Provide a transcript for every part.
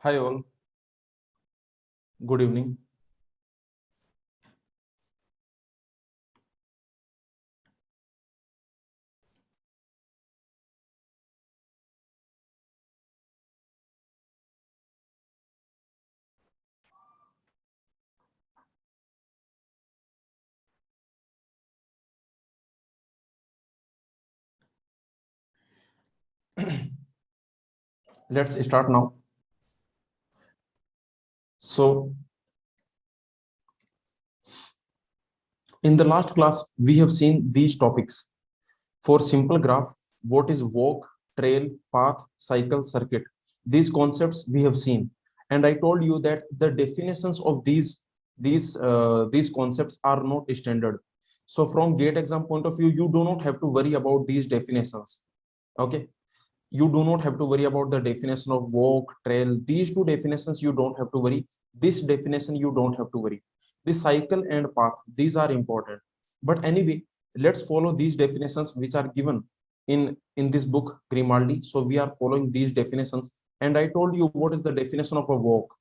Hi all, good evening. Let's start now. So, in the last class, we have seen these topics. For simple graph, what is walk, trail, path, cycle, circuit? These concepts we have seen, and I told you that the definitions of these concepts are not standard. So, from gate exam point of view, you do not have to worry about these definitions. Okay, you do not have to worry about the definition of walk, trail. These two definitions you don't have to worry. This definition you don't have to worry. The cycle and path, these are important. But anyway, let's follow these definitions which are given in this book Grimaldi. So we are following these definitions, and I told you what is the definition of a walk.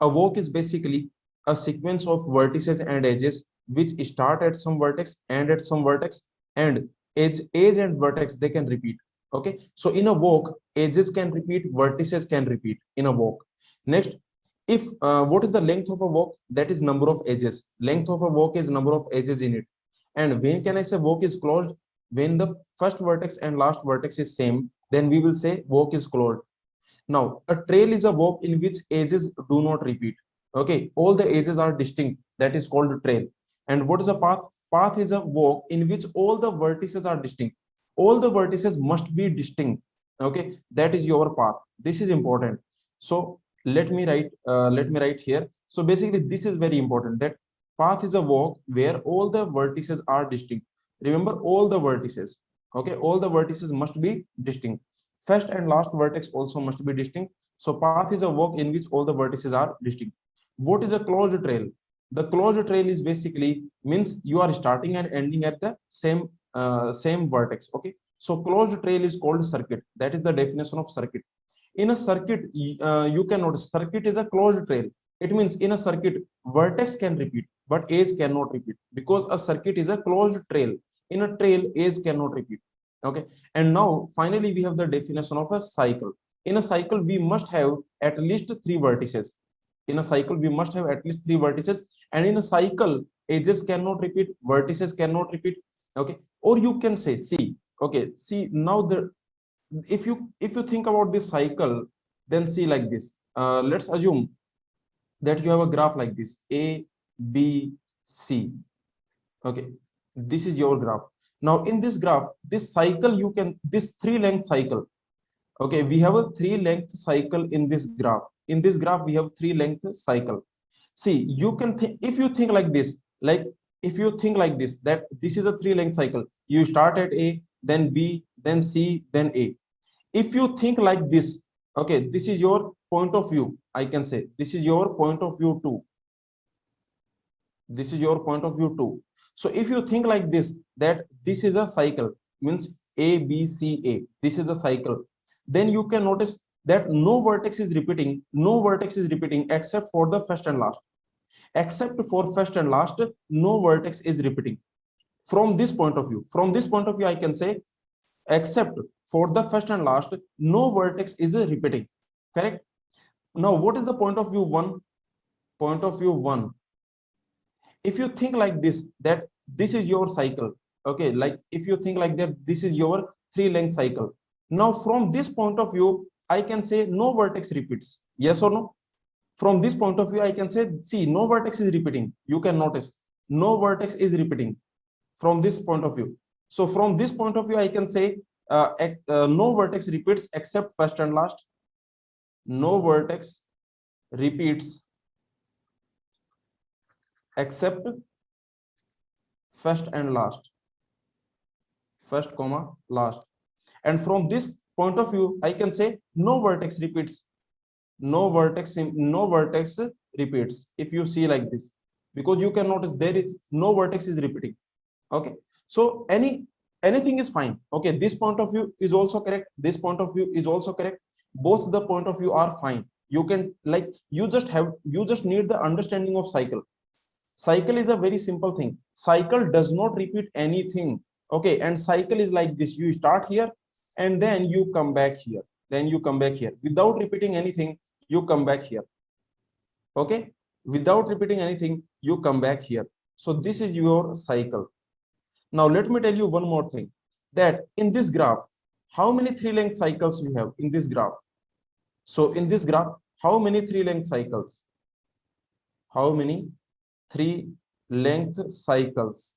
A walk is basically a sequence of vertices and edges which start at some vertex and at some vertex, and edge and vertex they can repeat. Okay, so in a walk, edges can repeat, vertices can repeat in a walk. Next, if what is the length of a walk? That is number of edges. Length of a walk is number of edges in it. And when can I say walk is closed? When the first vertex and last vertex is same, then we will say walk is closed. Now, a trail is a walk in which edges do not repeat. Okay, all the edges are distinct. That is called a trail. And what is a path? Path is a walk in which all the vertices are distinct. All the vertices must be distinct. Okay, that is your path. This is important. So let me write here. So basically, this is very important. That path is a walk where all the vertices are distinct. Remember all the vertices. Okay, all the vertices must be distinct. First and last vertex also must be distinct. So path is a walk in which all the vertices are distinct. What is a closed trail? The closed trail is basically means you are starting and ending at the same vertex. Okay, so closed trail is called circuit. That is the definition of circuit. In a circuit, you can notice circuit is a closed trail. It means in a circuit, vertex can repeat, but edge cannot repeat because a circuit is a closed trail. In a trail, edge cannot repeat. Okay, and now finally we have the definition of a cycle. In a cycle, we must have at least three vertices. In a cycle, we must have at least three vertices, and in a cycle, edges cannot repeat, vertices cannot repeat. Okay, or you can say, see, okay, see now the if you think about this cycle, then see like this. Let's assume that you have a graph like this, A, B, C. Okay, this is your graph. Now in this graph, this cycle you can this three length cycle. Okay, we have a three length cycle in this graph. In this graph, we have three length cycle. See, you can think if you think like this, like if you think like this, that this is a three length cycle. You start at A, then B, then C, then A. If you think like this, okay, this is your point of view. I can say this is your point of view too. This is your point of view too. So if you think like this, that this is a cycle, means A, B, C, A, this is a cycle, then you can notice that no vertex is repeating, no vertex is repeating except for the first and last. Except for first and last, no vertex is repeating. From this point of view, I can say except for the first and last, no vertex is repeating. Correct? Now, what is the point of view one? Point of view one. If you think like this, that this is your cycle. Okay, like if you think like that, this is your three length cycle. Now, from this point of view, I can say no vertex repeats. Yes or no? From this point of view, I can say, see, no vertex is repeating. You can notice no vertex is repeating from this point of view. So from this point of view, I can say no vertex repeats except first and last. No vertex repeats except first and last. First comma last. And from this point of view, I can say no vertex repeats. No vertex repeats. If you see like this, because you can notice there is no vertex is repeating. Okay, so anything is fine. Okay, this point of view is also correct, this point of view is also correct, both the point of view are fine. You can like you just need the understanding of cycle. Cycle is a very simple thing. Cycle does not repeat anything. Okay, and cycle is like this. You start here and then you come back here. Then you come back here without repeating anything. You come back here. Okay, without repeating anything, you come back here. So this is your cycle. Now let me tell you one more thing, that in this graph, how many three length cycles we have in this graph? So in this graph, how many three length cycles? How many three length cycles?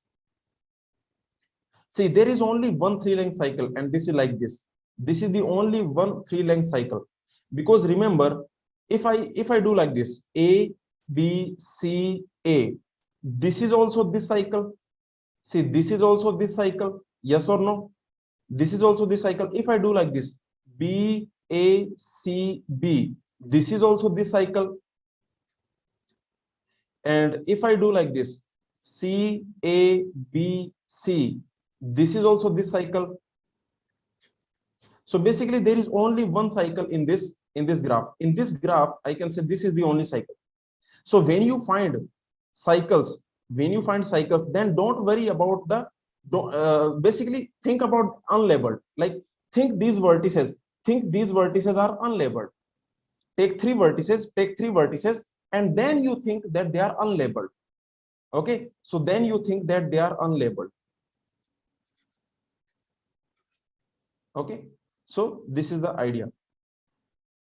See, there is only one three length cycle, and this is like this. This is the only one three length cycle. Because remember, if I do like this, A, B, C, A, this is also this cycle. See, this is also this cycle. Yes or no? This is also this cycle. If I do like this, B, A, C, B, this is also this cycle. And if I do like this, C, A, B, C, this is also this cycle. So basically there is only one cycle in this graph. In this graph, I can say this is the only cycle. So when you find cycles, then don't worry about the basically think about unlabeled. Like think these vertices are unlabeled. Take three vertices, and then you think that they are unlabeled. Okay, so then you think that they are unlabeled. Okay, so this is the idea.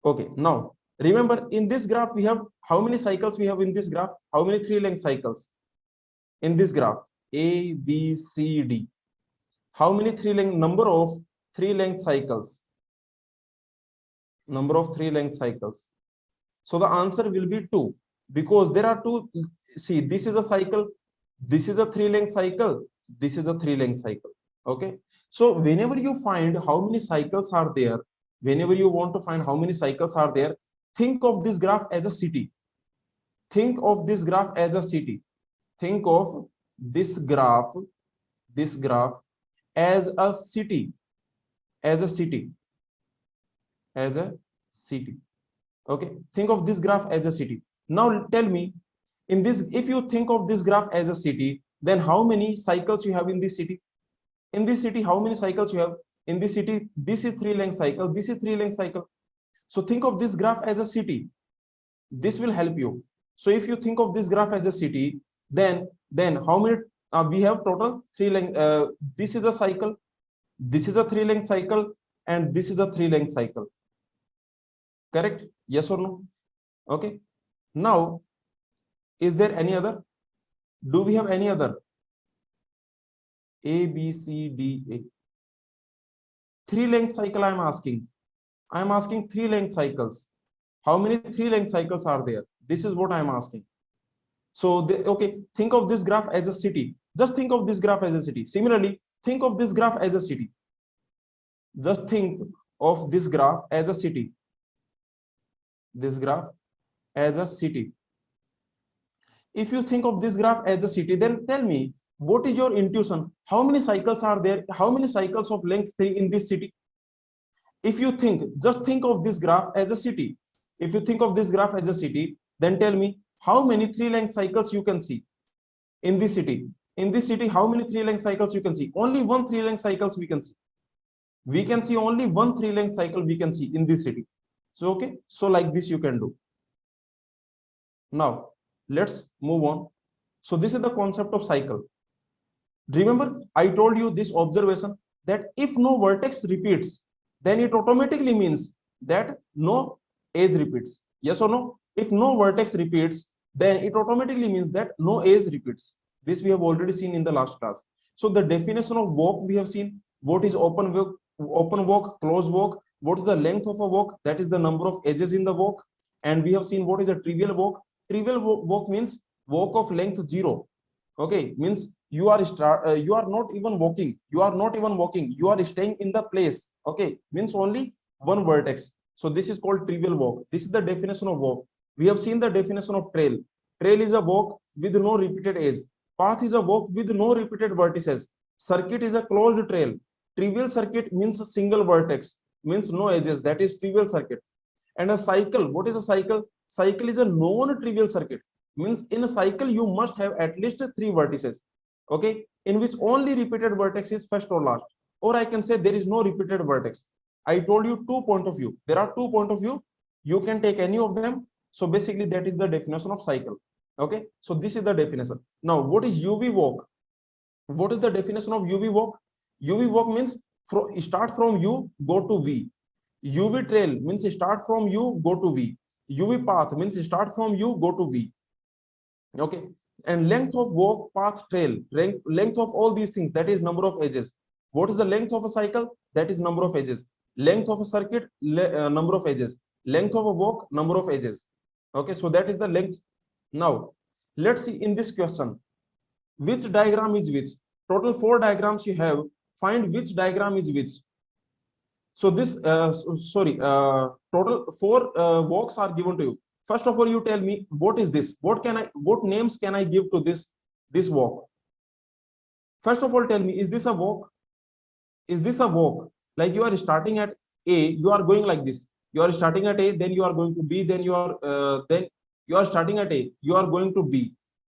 Okay, now remember in this graph we have how many cycles we have in this graph? How many three length cycles in this graph? A, B, C, D. How many number of three length cycles? Number of three length cycles. So the answer will be 2, because there are 2. See, this is a cycle, this is a three length cycle, this is a three length cycle. Okay, so whenever you find how many cycles are there, whenever you want to find how many cycles are there, think of this graph as a city. Think of this graph as a city. Think of this graph as a city, as a city. Okay, think of this graph as a city. Now tell me, in this, if you think of this graph as a city, then how many cycles you have in this city? In this city, how many cycles you have? In this city, this is three length cycle, this is three length cycle. So think of this graph as a city. This will help you. So if you think of this graph as a city, then how many we have total three length. This is a cycle, this is a three length cycle, and this is a three length cycle. Correct? Yes or no? Okay. Now, is there any other? Do we have any other? A, B, C, D, A. Three length cycle I am asking. I am asking three length cycles. How many three length cycles are there? This is what I am asking. So, okay, think of this graph as a city. Just think of this graph as a city. Similarly, think of this graph as a city. Just think of this graph as a city. This graph as a city. If you think of this graph as a city, then tell me, what is your intuition? How many cycles are there? How many cycles of length 3 in this city? If you think, just think of this graph as a city. If you think of this graph as a city, then tell me how many three length cycles you can see in this city. In this city, how many three length cycles you can see? Only one three length cycles we can see. We can see only one three length cycle we can see in this city. So, okay, so like this you can do. Now, let's move on. So this is the concept of cycle. Remember, I told you this observation that if no vertex repeats, then it automatically means that no edge repeats. Yes or no? If no vertex repeats, then it automatically means that no edge repeats. This we have already seen in the last class. So the definition of walk we have seen. What is open walk, closed walk? What is the length of a walk? That is the number of edges in the walk. And we have seen what is a trivial walk. Trivial walk means walk of length 0. Okay, means you are not even walking. You are staying in the place. Okay, means only one vertex. So this is called trivial walk. This is the definition of walk. We have seen the definition of trail. Trail is a walk with no repeated edge. Path is a walk with no repeated vertices. Circuit is a closed trail. Trivial circuit means a single vertex, means no edges. That is trivial circuit. And a cycle, what is a cycle? Cycle is a non-trivial circuit. Means in a cycle you must have at least 3 vertices, okay, in which only repeated vertex is first or last, or I can say there is no repeated vertex. I told you 2 point of view. There are 2 point of view. You can take any of them. So basically that is the definition of cycle. Okay, so this is the definition. Now what is UV walk? What is the definition of UV walk? UV walk means start from U, go to V. UV trail means start from U, go to V. UV path means start from U, go to V. Okay, and length of walk, path, trail, length of all these things, that is number of edges. What is the length of a cycle? That is number of edges. Length of a circuit, number of edges. Length of a walk, number of edges. Okay, so that is the length. Now let's see in this question, which diagram is which. Total 4 diagrams you have. Find which diagram is which. So this total 4 walks are given to you. First of all, you tell me what is this? What names can I give to this walk? First of all, tell me, is this a walk? Is this a walk? Like you are starting at A, you are going like this. You are starting at A, then you are going to B, then you are starting at A, you are going to B,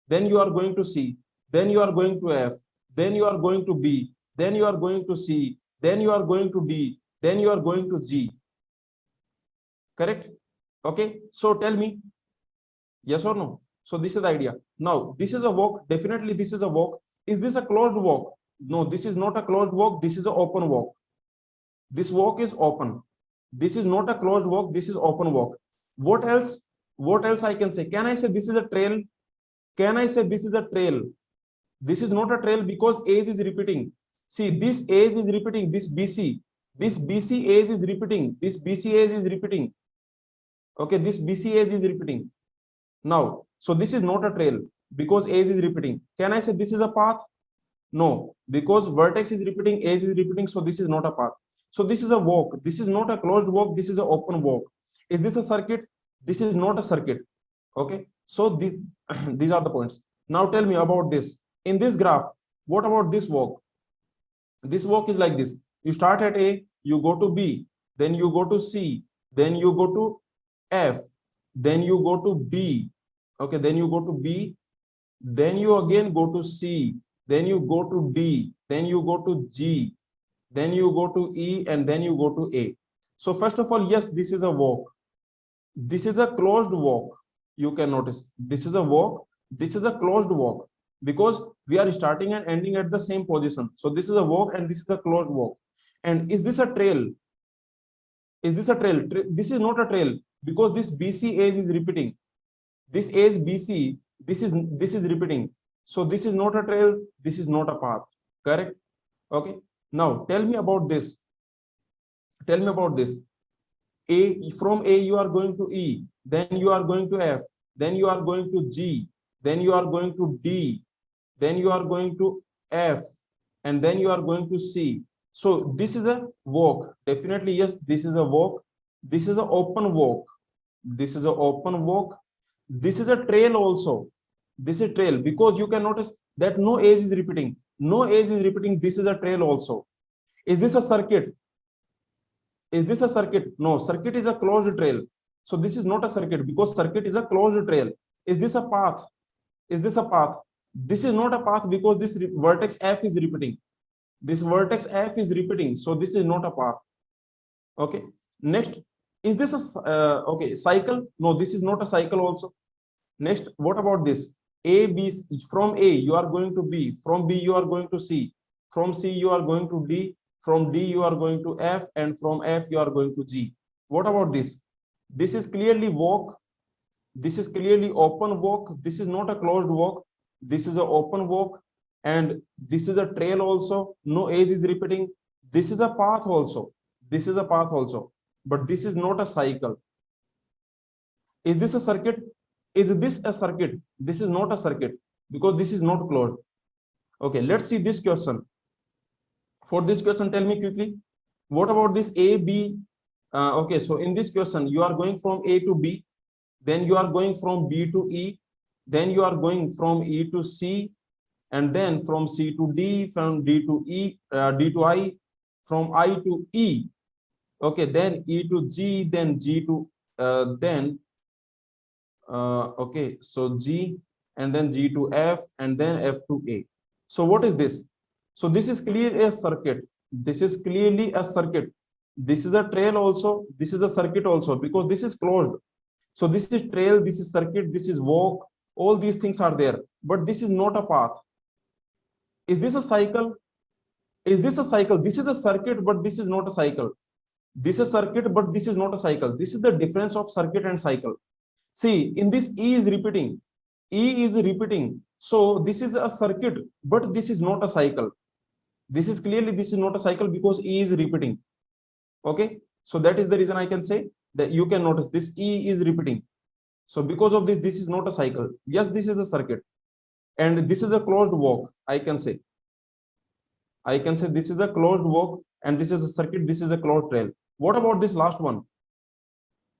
then you are going to C, then you are going to F, then you are going to B, then you are going to C, then you are going to D, then you are going to G. Correct? Okay, so tell me yes or no. So this is the idea. Now this is a walk. Definitely this is a walk. Is this a closed walk? No, this is not a closed walk. This is an open walk. This walk is open. This is not a closed walk. This is open walk. What else? What else I can say? Can I say this is a trail? Can I say this is a trail? This is not a trail because age is repeating. See, this age is repeating. This BC age is repeating. This BC age is repeating. Okay, this BC age is repeating. Now, so this is not a trail because age is repeating. Can I say this is a path? No, because vertex is repeating, age is repeating, so this is not a path. So this is a walk. This is not a closed walk. This is an open walk. Is this a circuit? This is not a circuit. Okay, so these are the points. Now tell me about this. In this graph, what about this walk? This walk is like this. You start at A, you go to B, then you go to C, then you go to F, then you go to B. Okay, then you go to B, then you again go to C, then you go to D, then you go to G, then you go to E, and then you go to A. So first of all, yes, this is a walk. This is a closed walk. You can notice this is a walk. This is a closed walk because we are starting and ending at the same position. So this is a walk and this is a closed walk. And is this a trail? Is this a trail? This is not a trail because this BC age is repeating. This age BC, this is repeating. So this is not a trail. This is not a path. Correct? Okay. Now tell me about this. Tell me about this. From A you are going to E, then you are going to F, then you are going to G, then you are going to D, then you are going to F, and then you are going to C. So this is a walk. Definitely yes, this is a walk. This is an open walk. This is an open walk. This is a trail also. This is trail because you can notice that no age is repeating. No age is repeating. This is a trail also. Is this a circuit? Is this a circuit? No, circuit is a closed trail. So this is not a circuit because circuit is a closed trail. Is this a path? Is this a path? This is not a path because this vertex F is repeating. This vertex F is repeating. So this is not a path. Okay. Next, is this a okay cycle? No, this is not a cycle also. Next, what about this? A, B, from A you are going to B, from B you are going to C, from C you are going to D, from D you are going to F, and from F you are going to G. What about this? This is clearly walk. This is clearly open walk. This is not a closed walk. This is an open walk, and this is a trail also. No age is repeating. This is a path also. This is a path also, but this is not a cycle. Is this a circuit? Is this a circuit? This is not a circuit because this is not closed. Okay, let's see this question. For this question, tell me quickly, what about this A, B? Okay, so in this question, you are going from A to B, then you are going from B to E, then you are going from E to C, and then from C to D, from D to E, D to I, from I to E. Okay, then E to G, then G to then okay, so G and then G to F and then F to A. So what is this? So this is clearly a circuit. This is clearly a circuit. This is a trail also. This is a circuit also because this is closed. So this is trail, this is circuit, this is walk. All these things are there, but this is not a path. Is this a cycle? Is this a cycle? This is a circuit, but this is not a cycle. This is a circuit, but this is not a cycle. This is the difference of circuit and cycle. See, in this E is repeating. E is repeating. So this is a circuit, but this is not a cycle. This is clearly, this is not a cycle because E is repeating. Okay. So that is the reason I can say that you can notice this E is repeating. So because of this, this is not a cycle. Yes, this is a circuit. And this is a closed walk, I can say. I can say this is a closed walk and this is a circuit, this is a closed trail. What about this last one?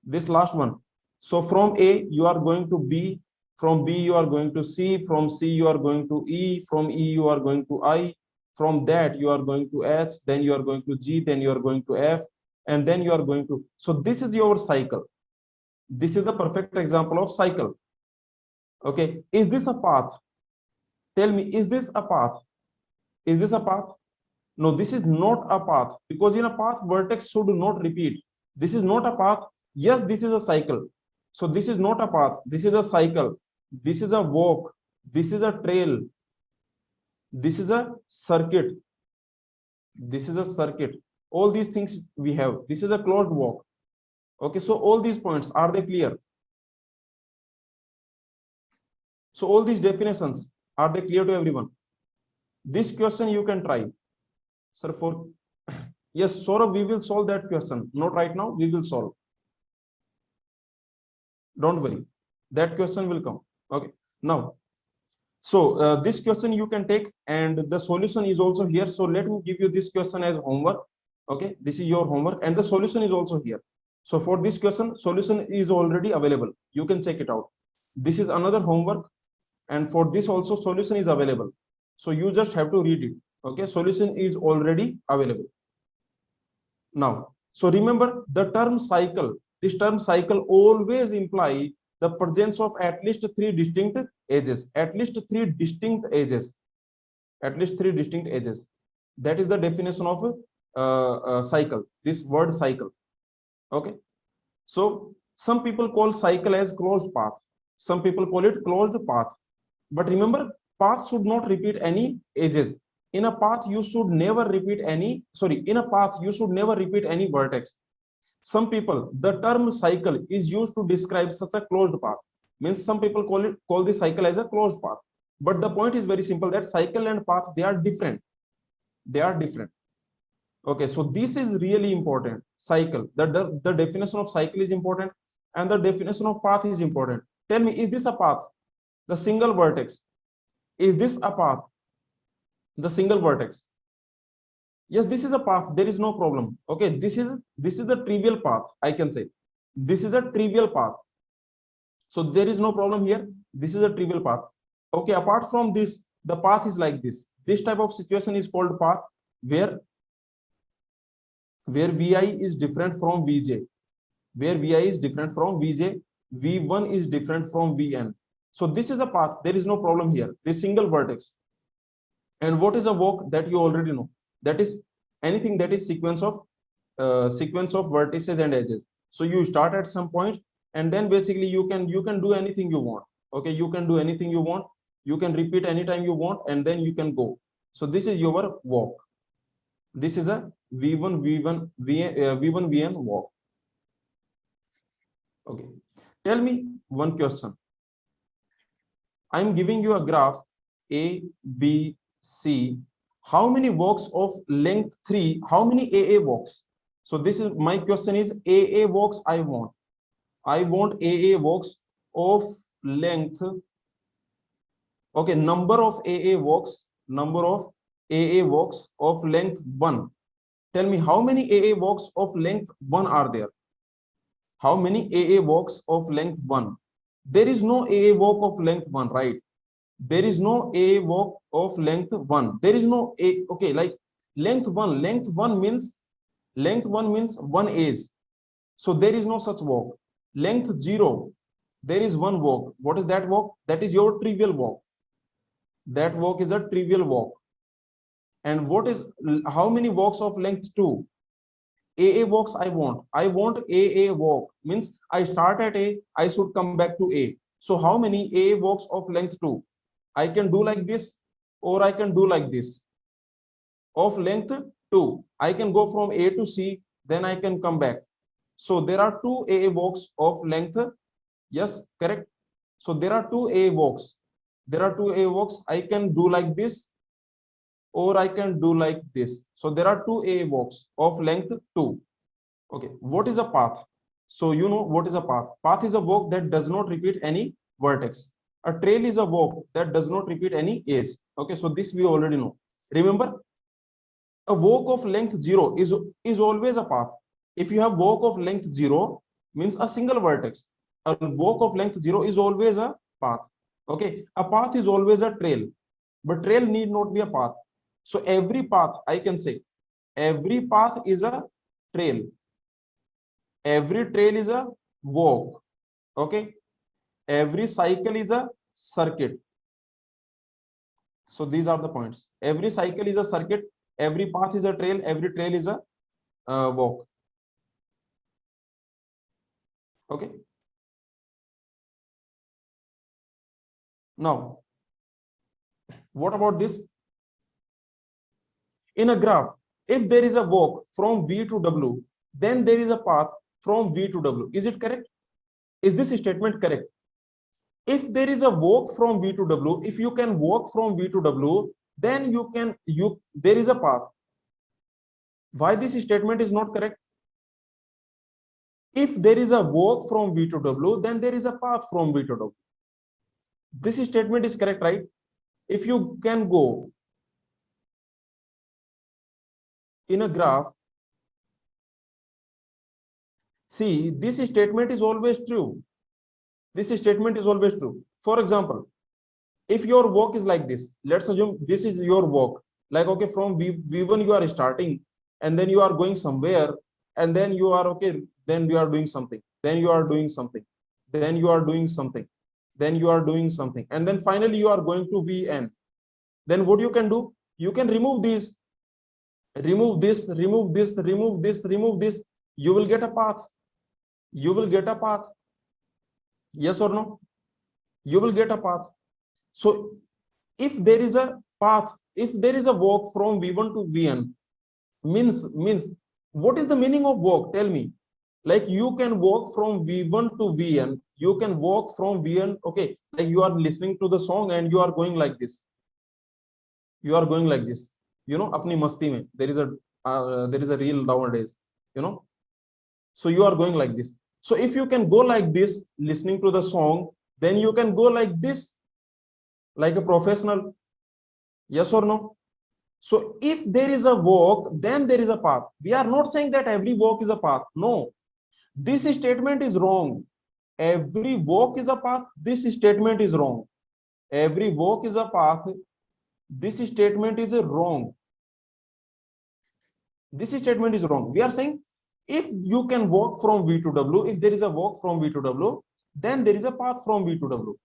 This last one. So from A, you are going to B, from B, you are going to C, from C, you are going to E, from E, you are going to I, from that, you are going to H, then you are going to G, then you are going to F, and then you are going to. So this is your cycle. This is the perfect example of cycle. Okay, is this a path? Tell me, is this a path? Is this a path? No, this is not a path because in a path, vertex should not repeat. This is not a path. Yes, this is a cycle. So this is not a path. This is a cycle. This is a walk. This is a trail. This is a circuit. This is a circuit. All these things we have. This is a closed walk. Okay, so all these points, are they clear? So all these definitions, are they clear to everyone? This question you can try. Sir, for yes, Saurabh, we will solve that question. Not right now, we will solve. Don't worry, that question will come. Okay, now, so this question you can take and the solution is also here. So let me give you this question as homework. Okay, this is your homework and the solution is also here. So for this question, solution is already available. You can check it out. This is another homework and for this also solution is available. So you just have to read it. Okay, solution is already available. Now, so remember the term cycle. This term cycle always imply the presence of at least three distinct edges. At least three distinct edges. At least three distinct edges. That is the definition of cycle. This word cycle. Okay. So some people call cycle as closed path. Some people call it closed path. But remember, path should not repeat any edges. In a path, you should never repeat any, in a path, you should never repeat any vertex. Some people, the term cycle is used to describe such a closed path. Means some people call this cycle as a closed path. But the point is very simple that cycle and path, they are different. They are different. Okay, so this is really important. Cycle, the definition of cycle is important and the definition of path is important. Tell me, is this a path? The single vertex. Is this a path? The single vertex. Yes, this is a path. There is no problem. Okay, this is the trivial path. I can say this is a trivial path. So there is no problem here. This is a trivial path. Okay, apart from this, the path is like this. This type of situation is called path where Vi is different from Vj, where Vi is different from Vj, V1 is different from Vn. So this is a path. There is no problem here. This single vertex. And what is a walk? That you already know. That is anything that is sequence of vertices and edges. So you start at some point, and then basically you can do anything you want. Okay, you can do anything you want. You can repeat anytime you want, and then you can go. So this is your walk. This is a V1 Vn walk. Okay. Tell me one question. I'm giving you a graph A, B, C. How many walks of length 3? How many AA walks? So this is my question is AA walks I want. I want AA walks of length. Okay, number of AA walks of length 1. Tell me how many AA walks of length 1 are there? How many AA walks of length 1? There is no AA walk of length 1, right? There is no AA walk of length 1. There is no A, okay, like length 1. Length 1 means 1 edge. So there is no such walk. length 0, there is one walk. What is that walk? That is your trivial walk. That walk is a trivial walk. And what is, how many walks of length 2? AA walks I want. I want AA walk. Means I start at A, I should come back to A. So how many AA walks of length 2? I can do like this, or I can do like this. Of length 2, I can go from A to C, then I can come back. So there are two AA walks of length. Yes, correct. So there are two AA walks. There are two AA walks. I can do like this, or I can do like this. So there are two AA walks of length 2. Okay, what is a path? So you know what is a path. Path is a walk that does not repeat any vertex. A trail is a walk that does not repeat any edge. Okay, so this we already know. Remember, a walk of length 0 is always a path. If you have walk of length 0, means a single vertex. A walk of length 0 is always a path. Okay, a path is always a trail, but trail need not be a path. So every path, I can say, every path is a trail. Every trail is a walk. Okay, every cycle is a circuit. So these are the points. Every cycle is a circuit, every path is a trail, every trail is a walk. Okay, now what about this? In a graph, if there is a walk from V to W, then there is a path from V to W. Is it correct? Is this statement correct? If there is a walk from V to W, if you can walk from V to W, then there is a path. Why this statement is not correct? If there is a walk from V to W, then there is a path from V to W. This statement is correct, right? If you can go in a graph, see, this statement is always true. This statement is always true. For example, if your walk is like this, let's assume this is your walk. Like, okay, from V1 you are starting, and then you are going somewhere, and then you are, okay, then you are doing something, then you are doing something, then you are doing something, then you are doing something, and then finally you are going to Vn. Then what you can do? You can remove these, remove this, remove this, remove this, remove this. You will get a path. You will get a path. Yes or no? You will get a path. So if there is a path, if there is a walk from V1 to Vn, means what is the meaning of walk? Tell me. Like, you can walk from V1 to Vn. You can walk from Vn. Okay, like you are listening to the song and you are going like this. You are going like this. You know, apni masti mein. There is a reel nowadays. You know. So you are going like this. So if you can go like this, listening to the song, then you can go like this, like a professional. Yes or no? So if there is a walk, then there is a path. We are not saying that every walk is a path. No, this statement is wrong. Every walk is a path. This statement is wrong. Every walk is a path. This statement is wrong. This statement is wrong. We are saying if you can walk from V to W, if there is a walk from V to W, then there is a path from V to W.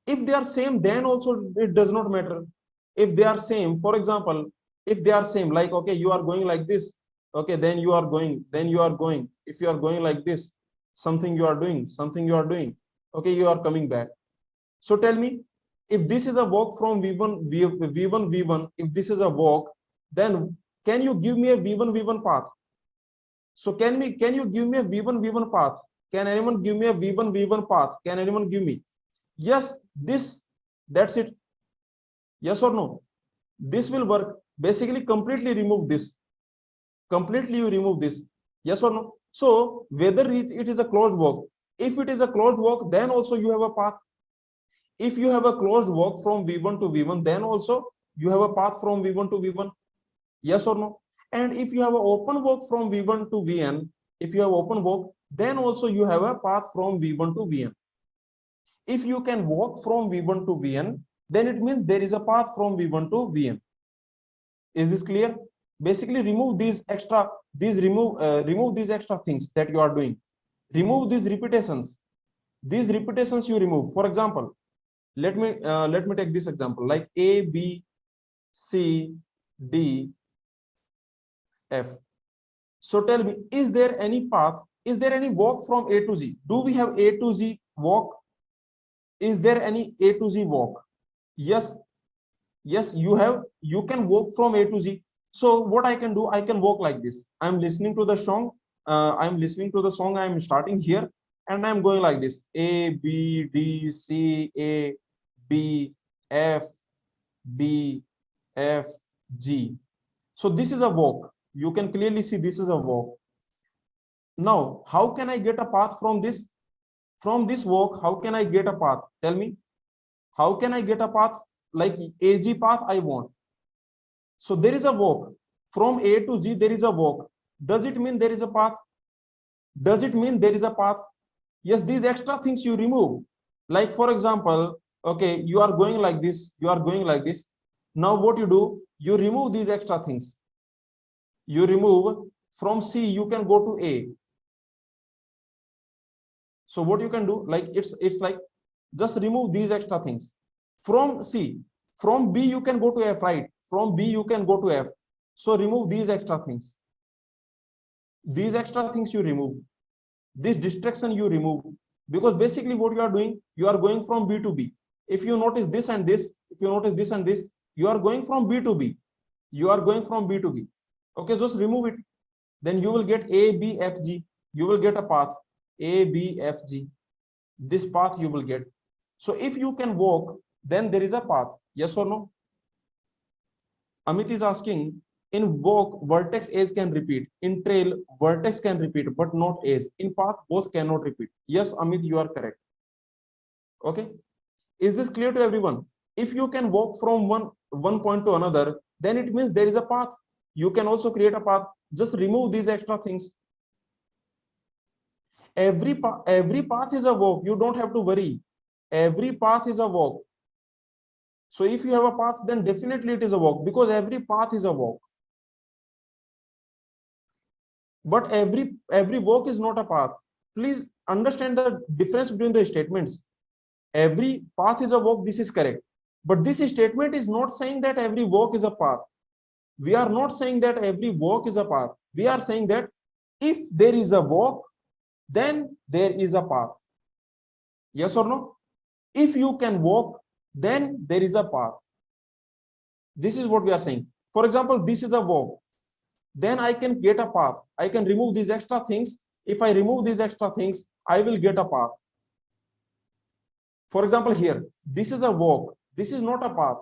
If they are same, then also it does not matter. If they are same, for example, if they are same, like, okay, you are going like this, okay, then you are going, then you are going. If you are going like this, something you are doing, something you are doing, okay, you are coming back. So tell me, if this is a walk from V1, V1, V1, if this is a walk, then can you give me a V1, V1 path? So can you give me a V1, V1 path? Can anyone give me a V1, V1 path? Can anyone give me? Yes, this, that's it. Yes or no? This will work. Basically, completely remove this. Completely you remove this. Yes or no? So whether it is a closed walk, if it is a closed walk, then also you have a path. If you have a closed walk from V1 to V1, then also you have a path from V1 to V1. Yes or no? And if you have an open walk from V1 to Vn, if you have open walk, then also you have a path from V1 to Vn. If you can walk from V1 to Vn, then it means there is a path from V1 to Vn. Is this clear? Basically, remove these extra, remove these extra things that you are doing. remove these repetitions. These repetitions you remove. For example, let me take this example like A, B, C, D, F. So tell me, is there any path? Is there any walk from A to Z? Do we have A to Z walk? Is there any A to Z walk? Yes, yes, you can walk from A to Z. So what I can do, I can walk like this. I'm listening to the song. I'm starting here and I'm going like this. A, B, D, C, A, B, F, B, F, G. So this is a walk. You can clearly see this is a walk. Now, how can I get a path from this? From this walk, how can I get a path? Tell me, how can I get a path like AG path I want? So there is a walk. From A to G, there is a walk. Does it mean there is a path? Does it mean there is a path? Yes, these extra things you remove. Like for example, okay, you are going like this, you are going like this. Now what you do, you remove these extra things. You remove from C, you can go to A. So what you can do, like it's like just remove these extra things. From C, from B you can go to F, right? From B you can go to F. So remove these extra things. These extra things you remove. This distraction you remove. Because basically what you are doing, you are going from B to B. If you notice this and this, if you notice this and this, you are going from B to B. You are going from B to B. Okay, just remove it. Then you will get A, B, F, G. You will get a path. A, B, F, G. This path you will get. So if you can walk, then there is a path. Yes or no? Amit is asking, in walk, vertex edge can repeat. In trail, vertex can repeat, but not edge. In path, both cannot repeat. Yes, Amit, you are correct. Okay. Is this clear to everyone? If you can walk from one point to another, then it means there is a path. You can also create a path. Just remove these extra things. Every path is a walk. You don't have to worry. Every path is a walk. So if you have a path, then definitely it is a walk, because every path is a walk. But every walk is not a path. Please understand the difference between the statements. Every path is a walk, this is correct. But this statement is not saying that every walk is a path. We are not saying that every walk is a path. We are saying that if there is a walk, then there is a path. Yes or no? If you can walk, then there is a path. This is what we are saying. For example, this is a walk. Then I can get a path. I can remove these extra things. If I remove these extra things, I will get a path. For example, here, this is a walk. This is not a path.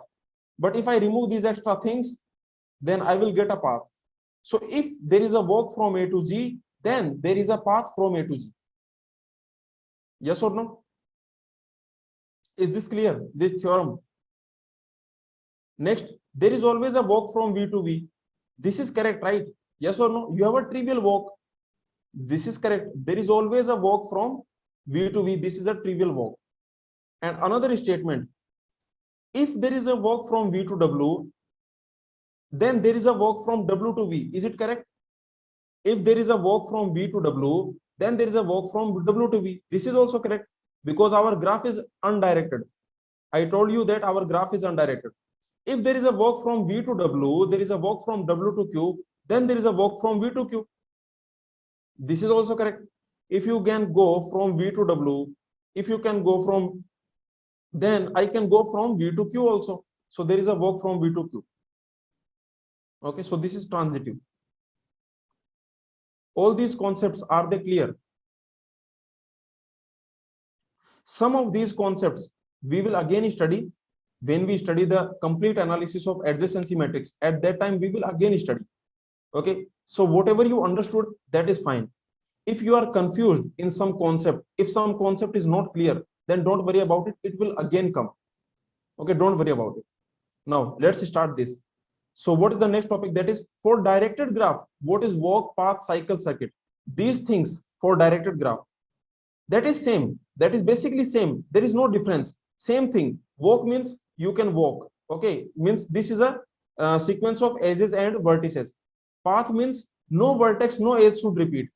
But if I remove these extra things, then I will get a path. So if there is a walk from A to G, then there is a path from A to G. Yes or no? Is this clear? This theorem. Next, there is always a walk from V to V. This is correct, right? Yes or no? You have a trivial walk. This is correct. There is always a walk from V to V. This is a trivial walk. And another statement, if there is a walk from V to W, then there is a walk from W to V. Is it correct? If there is a walk from V to W, then there is a walk from W to V. This is also correct, because our graph is undirected. I told you that our graph is undirected. If there is a walk from V to W, there is a walk from W to Q, then there is a walk from V to Q. This is also correct. If you can go from V to W, if you can go from, then I can go from V to Q also. So there is a walk from V to Q. Okay, so this is transitive. All these concepts, are they clear? Some of these concepts we will again study when we study the complete analysis of adjacency matrix. At that time, we will again study. Okay, so whatever you understood, that is fine. If you are confused in some concept, if some concept is not clear, then don't worry about it. It will again come. Okay, don't worry about it. Now, let's start this. So what is the next topic? That is for directed graph. What is walk, path, cycle, circuit? These things for directed graph. That is same. That is basically same. There is no difference. Same thing. Walk means you can walk. Okay, means this is a sequence of edges and vertices. Path means no vertex, no edge should repeat.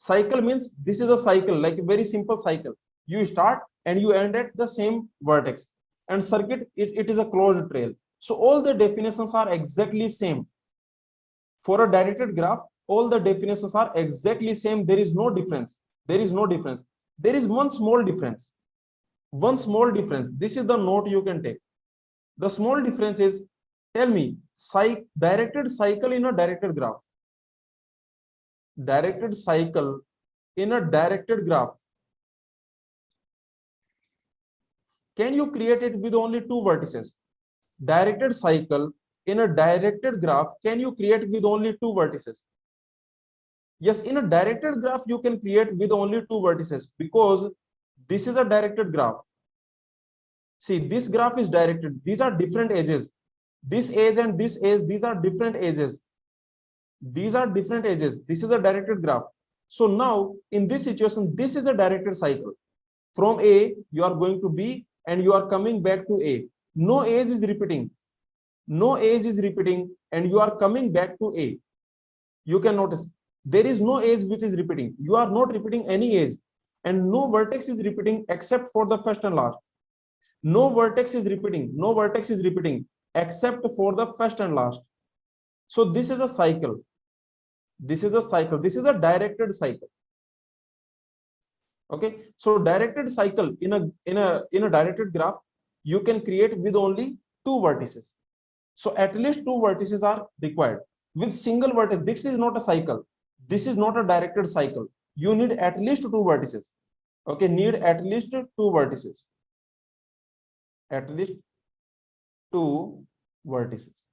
Cycle means this is a cycle, like a very simple cycle. You start and you end at the same vertex. And circuit, it is a closed trail. So all the definitions are exactly same. For a directed graph, all the definitions are exactly same. There is no difference. There is no difference. There is one small difference. One small difference. This is the note you can take. The small difference is, tell me, directed cycle in a directed graph. Directed cycle in a directed graph. Can you create it with only two vertices? Directed cycle in a directed graph, can you create with only two vertices? Yes, in a directed graph, you can create with only two vertices because this is a directed graph. See, this graph is directed. These are different edges. This edge and this edge, these are different edges. These are different edges. This is a directed graph. So now in this situation, this is a directed cycle. From A, you are going to B and you are coming back to A. No edge is repeating. No edge is repeating and you are coming back to A. You can notice there is no edge which is repeating. You are not repeating any edge and no vertex is repeating except for the first and last. No vertex is repeating. No vertex is repeating except for the first and last. So this is a cycle. This is a cycle. This is a directed cycle. Okay. So directed cycle in a directed graph, you can create with only two vertices. So at least two vertices are required. With single vertex, this is not a cycle. This is not a directed cycle. You need at least two vertices. Okay, need at least two vertices. At least two vertices.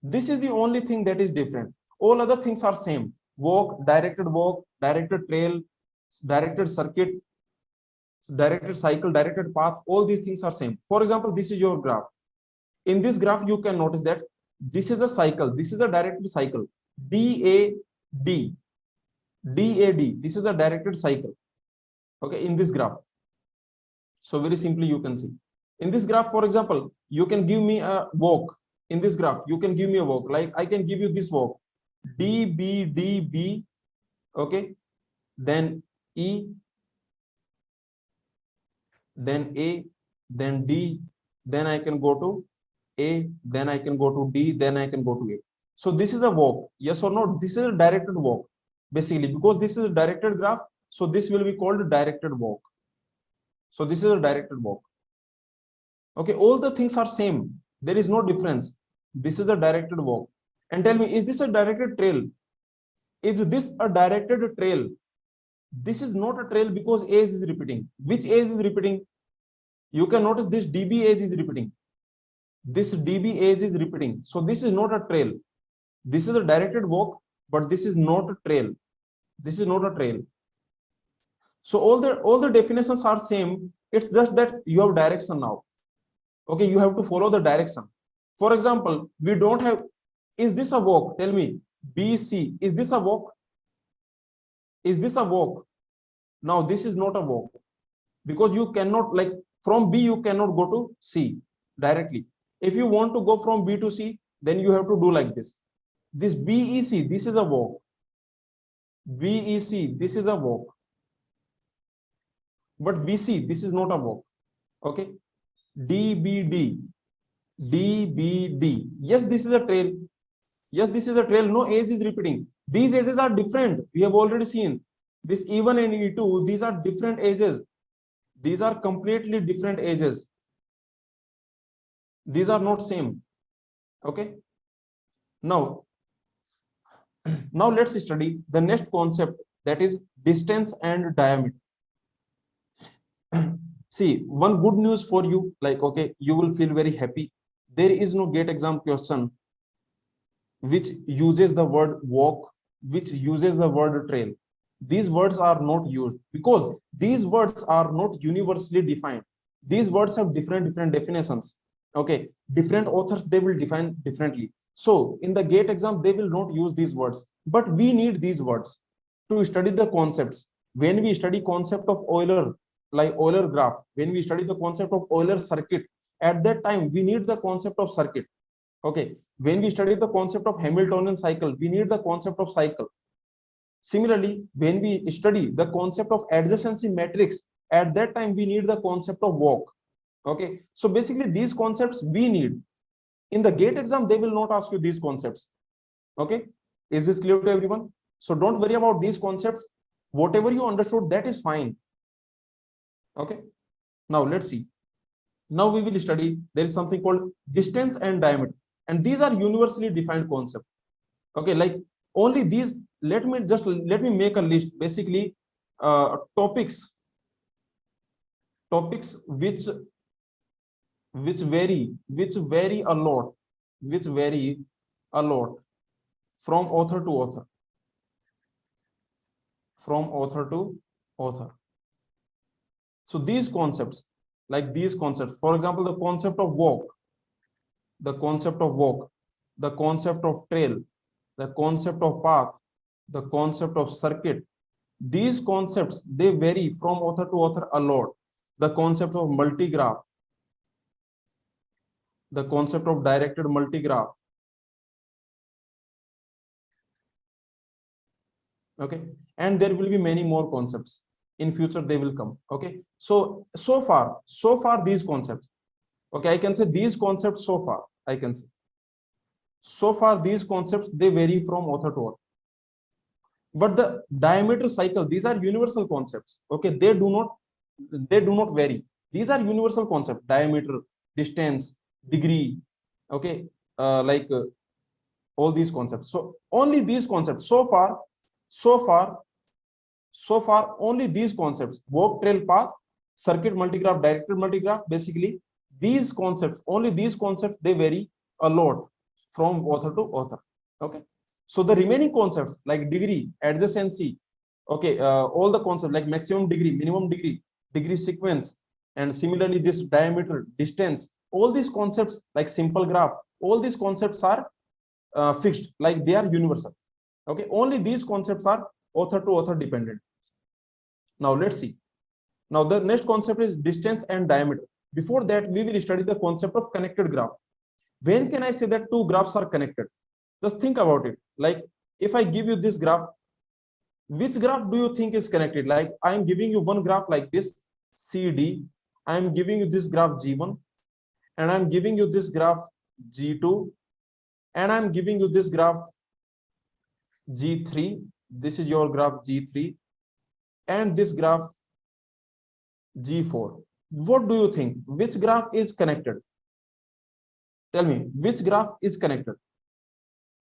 This is the only thing that is different. All other things are same. Walk, directed trail, directed circuit, directed cycle, directed path, all these things are same. For example, this is your graph. In this graph, you can notice that this is a cycle. This is a directed cycle. DAD. DAD. This is a directed cycle. Okay, in this graph. So very simply, you can see. In this graph, for example, you can give me a walk. In this graph, you can give me a walk. Like I can give you this walk. DB. Okay. Then E. Then A. Then D. Then I can go to A, then I can go to D, then I can go to A. So this is a walk. Yes or no? This is a directed walk. Basically, because this is a directed graph, so this will be called a directed walk. So this is a directed walk. Okay, all the things are same. There is no difference. This is a directed walk. And tell me, is this a directed trail? Is this a directed trail? This is not a trail because age is repeating. Which age is repeating? You can notice this DB age is repeating. This DB age is repeating. So this is not a trail. This is a directed walk, but this is not a trail. This is not a trail. So all the definitions are same. It's just that you have direction now. Okay, you have to follow the direction. For example, we don't have, is this a walk? Tell me, BC, is this a walk? Is this a walk? Now this is not a walk because you cannot, like from B, you cannot go to C directly. If you want to go from B to C, then you have to do like this. This BEC, this is a walk. BEC, this is a walk. But BC, this is not a walk. Okay. DBD, DBD. Yes, this is a trail. Yes, this is a trail. No age is repeating. These edges are different. We have already seen this E1 and E2. These are different edges. These are completely different edges. These are not same. Okay. Now let's study the next concept, that is distance and diameter. See, one good news for you, like, okay, you will feel very happy. There is no gate exam question which uses the word walk, which uses the word trail. These words are not used because these words are not universally defined. These words have different definitions. Okay, different authors, they will define differently. So in the gate exam, they will not use these words, but we need these words to study the concepts. When we study concept of Euler, like Euler graph, when we study the concept of Euler circuit, at that time we need the concept of circuit. Okay, when we study the concept of Hamiltonian cycle, we need the concept of cycle. Similarly, when we study the concept of adjacency matrix, at that time we need the concept of walk. Okay, so basically these concepts we need. In the GATE exam, they will not ask you these concepts. Okay, is this clear to everyone? So don't worry about these concepts. Whatever you understood, that is fine. Okay, now let's see. Now we will study, there is something called distance and diameter, and these are universally defined concepts. Okay, like only these, let me make a list. Basically, topics which vary a lot, which vary a lot from author to author, from author to author. So these concepts, like these concepts, for example, the concept of walk, the concept of walk, the concept of trail, the concept of path, the concept of circuit, these concepts, they vary from author to author a lot. The concept of multigraph, the concept of directed multigraph. Okay, and there will be many more concepts in future, they will come. Okay, so far these concepts, okay, I can say these concepts, so far I can say, so far these concepts, they vary from author to author. But the diameter cycle, these are universal concepts. Okay, they do not vary. These are universal concepts: diameter, distance, degree. Okay, like all these concepts. So only these concepts, so far so far only these concepts: walk, trail, path, circuit, multigraph, directed multigraph. Basically these concepts, only these concepts, they vary a lot from author to author. Okay, so the remaining concepts like degree, adjacency, okay, all the concepts like maximum degree, minimum degree, degree sequence, and similarly this diameter, distance, all these concepts like simple graph, all these concepts are fixed, like they are universal. Okay, only these concepts are author to author dependent. Now let's see. Now the next concept is distance and diameter. Before that, we will study the concept of connected graph. When can I say that two graphs are connected? Just think about it. Like if I give you this graph, which graph do you think is connected? Like I am giving you one graph like this, CD. I am giving you this graph G1, and I am giving you this graph G2, and I am giving you this graph G3. This is your graph G3, and this graph G4. What do you think? Which graph is connected? Tell me, which graph is connected?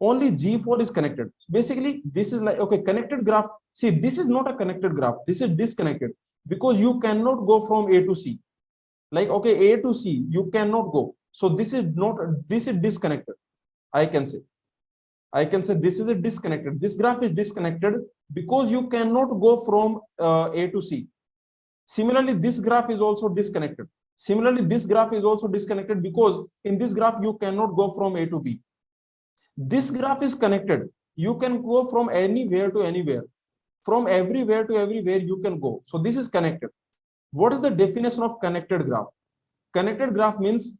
Only G4 is connected. Basically, this is like, okay, connected graph. See, this is not a connected graph. This is disconnected because you cannot go from A to C. Like, okay, A to C, you cannot go. So this is not, this is disconnected. I can say this is a disconnected. This graph is disconnected because you cannot go from A to C. Similarly, this graph is also disconnected. Similarly, this graph is also disconnected because in this graph, you cannot go from A to B. This graph is connected. You can go from anywhere to anywhere. From everywhere to everywhere, you can go. So this is connected. What is the definition of connected graph? Connected graph means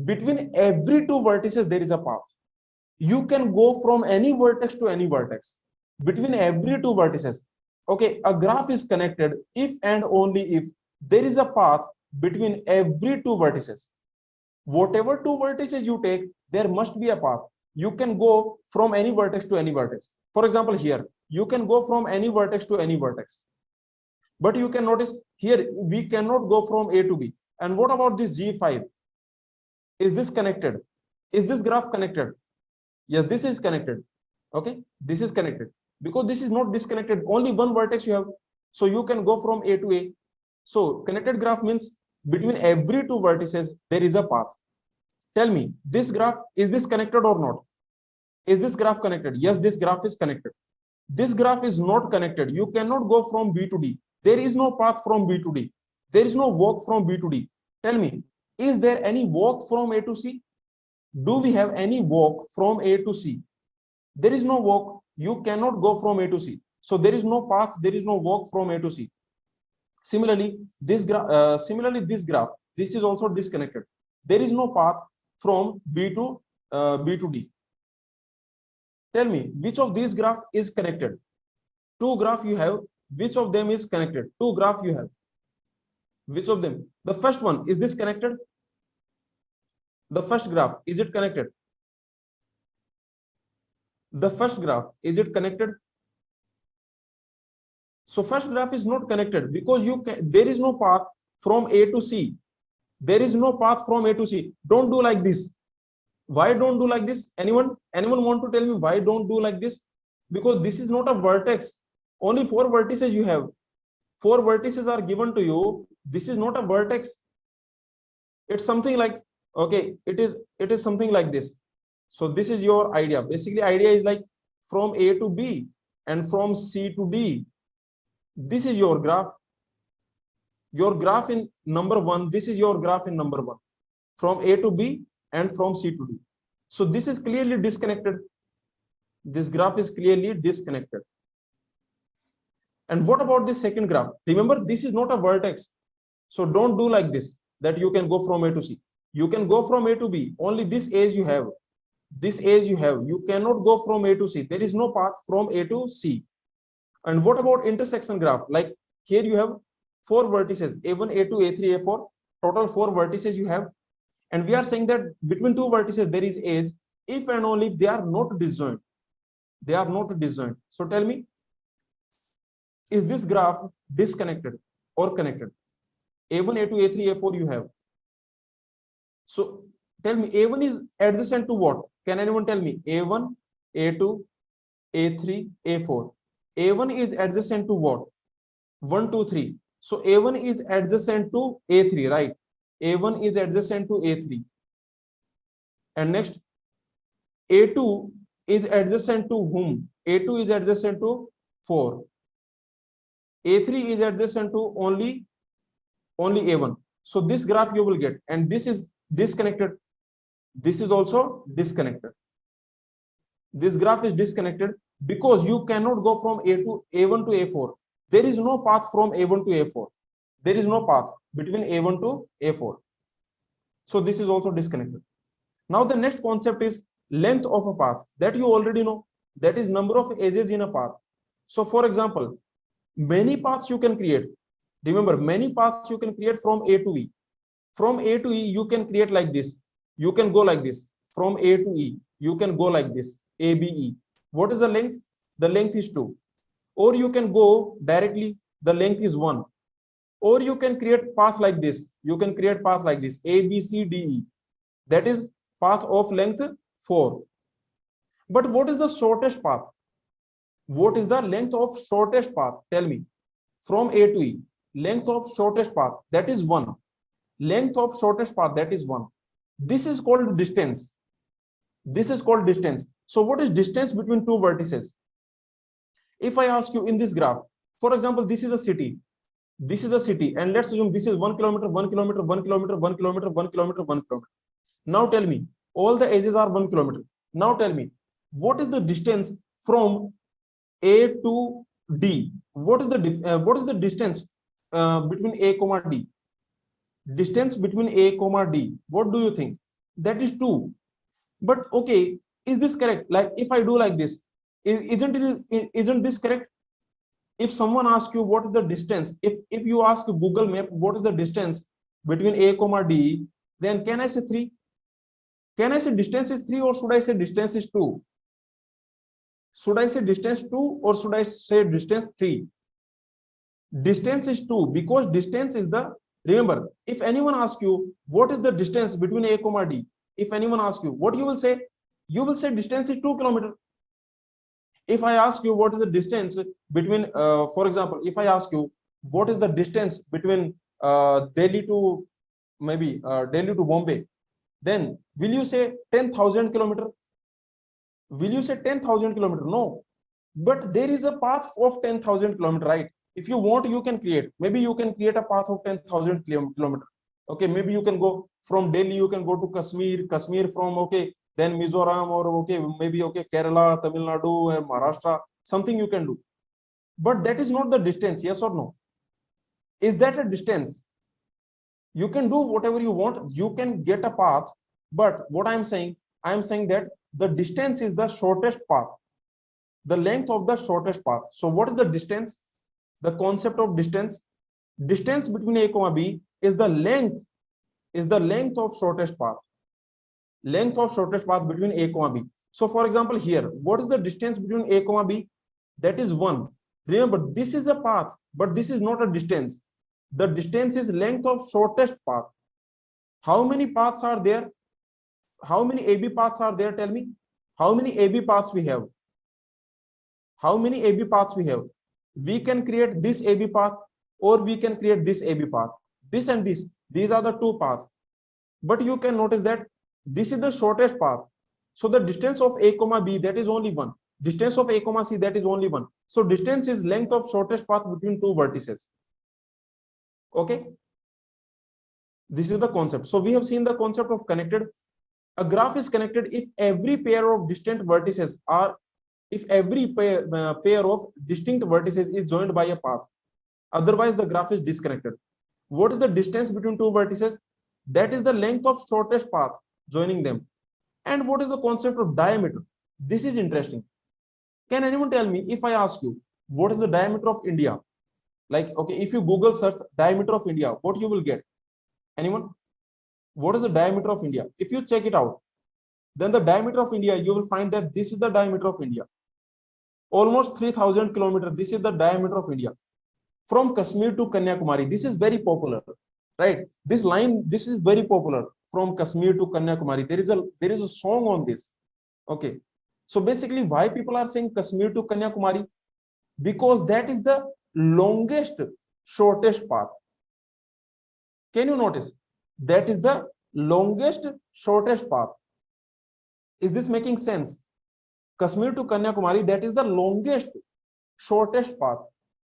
between every two vertices, there is a path. You can go from any vertex to any vertex between every two vertices. Okay, a graph is connected if and only if there is a path between every two vertices. Whatever two vertices you take, there must be a path. You can go from any vertex to any vertex. For example, here, you can go from any vertex to any vertex. But you can notice here, we cannot go from A to B. And what about this G5? Is this connected? Is this graph connected? Yes, this is connected. Okay, this is connected because this is not disconnected. Only one vertex you have, so you can go from A to A. So connected graph means between every two vertices there is a path. Tell me, this graph, is this connected or not? Is this graph connected? Yes, this graph is connected. This graph is not connected. You cannot go from B to D. There is no path from B to D. There is no walk from B to D. Tell me, is there any walk from A to C? Do we have any walk from A to C? There is no walk. You cannot go from A to C. So there is no path. There is no walk from A to C. Similarly, this graph, this is also disconnected. There is no path from B to D. Tell me, which of these graph is connected? Two graph you have, which of them is connected? Two graph you have, which of them? The first one, is this connected? The first graph, is it connected? The first graph, is it connected? So first graph is not connected because there is no path from A to C. There is no path from A to C. Don't do like this. Why don't do like this? Anyone want to tell me why don't do like this? Because this is not a vertex. Only four vertices you have. Four vertices are given to you. This is not a vertex. It's something like, okay, it is something like this. So this is your idea. Basically, idea is like from A to B and from C to D. This is your graph. Your graph in number one. This is your graph in number one. From A to B and from C to D. So this is clearly disconnected. This graph is clearly disconnected. And what about this second graph? Remember, this is not a vertex. So don't do like this, that you can go from A to C. You can go from A to B. Only this edge you have. This edge you have. You cannot go from A to C. There is no path from A to C. And what about intersection graph? Like here you have four vertices, A1, A2, A3, A4. Total four vertices you have. And we are saying that between two vertices there is edge if and only if they are not disjoint. They are not disjoint. So tell me, is this graph disconnected or connected? A1, A2, A3, A4 you have. So tell me, A1 is adjacent to what? Can anyone tell me? A1, A2, A3, A4. A1 is adjacent to what? 1, 2, 3. So A1 is adjacent to A3, right? A1 is adjacent to A3. And next, A2 is adjacent to whom? A2 is adjacent to 4. A3 is adjacent to only A1. So this graph you will get. And this is disconnected. This is also disconnected. This graph is disconnected because you cannot go from A1 to A4. There is no path from A1 to A4. There is no path between A1 to A4. So this is also disconnected. Now the next concept is length of a path, that you already know. That is number of edges in a path. So for example, many paths you can create. Remember, many paths you can create from A to E. From A to E, you can create like this. You can go like this. From A to E, you can go like this. A, B, E. What is the length? The length is 2. Or you can go directly. The length is 1. Or you can create path like this. You can create path like this. A, B, C, D, E. That is path of length 4. But what is the shortest path? What is the length of shortest path? Tell me. From A to E. Length of shortest path, that is 1. Length of shortest path, that is 1. This is called distance. This is called distance. So what is distance between two vertices? If I ask you in this graph, for example, this is a city. This is a city. And let's assume this is 1 kilometer, 1 kilometer, 1 kilometer, 1 kilometer, 1 kilometer, 1 kilometer. Now tell me, all the edges are 1 kilometer. Now tell me, what is the distance from A to D? What is the distance between A comma D? Distance between A comma D. What do you think? That is 2. But okay, is this correct? Like if I do like this, isn't this correct? If someone asks you what is the distance, if you ask Google Map what is the distance between A comma D, then can I say 3? Can I say distance is 3 or should I say distance is 2? Should I say distance 2 or should I say distance 3? Distance is 2 because distance is the, remember, if anyone asks you what is the distance between A comma D, if anyone asks you, what you will say? You will say distance is 2 kilometers. If I ask you what is the distance between, for example, if I ask you what is the distance between Delhi to maybe Delhi to Bombay, then will you say 10,000 kilometers? Will you say 10,000 kilometers? No, but there is a path of 10,000 kilometers, right? If you want, you can create. Maybe you can create a path of 10,000 kilometers. Okay, maybe you can go from Delhi, you can go to Kashmir from, okay, then Mizoram, or okay, maybe okay, Kerala, Tamil Nadu, Maharashtra, something you can do. But that is not the distance, yes or no? Is that a distance? You can do whatever you want, you can get a path, but what I am saying that the distance is the shortest path. the length of the shortest path. So what is the distance? The concept of distance. Distance between A comma B is the length of shortest path. Length of shortest path between A comma B. So for example, here, what is the distance between A comma B? That is 1. Remember, this is a path, but this is not a distance. The distance is length of shortest path. How many paths are there? How many AB paths are there? Tell me. How many AB paths we have? How many AB paths we have? We can create this AB path, or we can create this AB path. This and this. These are the two paths. But you can notice that this is the shortest path. So the distance of A comma B, that is only 1. Distance of A comma C, that is only 1. So distance is length of shortest path between two vertices. Okay. This is the concept. So we have seen the concept of connected. A graph is connected if every pair of distant vertices are, if every pair of distinct vertices is joined by a path. Otherwise, the graph is disconnected. What is the distance between two vertices? That is the length of shortest path joining them. And what is the concept of diameter? This is interesting. Can anyone tell me, if I ask you, what is the diameter of India? Like, okay, if you Google search diameter of India, what you will get? Anyone? What is the diameter of India? If you check it out, then the diameter of India, you will find that this is the diameter of India. Almost 3,000 kilometers. This is the diameter of India. From Kashmir to Kanyakumari. This is very popular, right? This line, this is very popular. From Kashmir to Kanyakumari. There is a song on this. Okay. So basically, why people are saying Kashmir to Kanyakumari? Because that is the longest, shortest path. Can you notice? That is the longest, shortest path. Is this making sense? Kashmir to Kanyakumari, that is the longest, shortest path.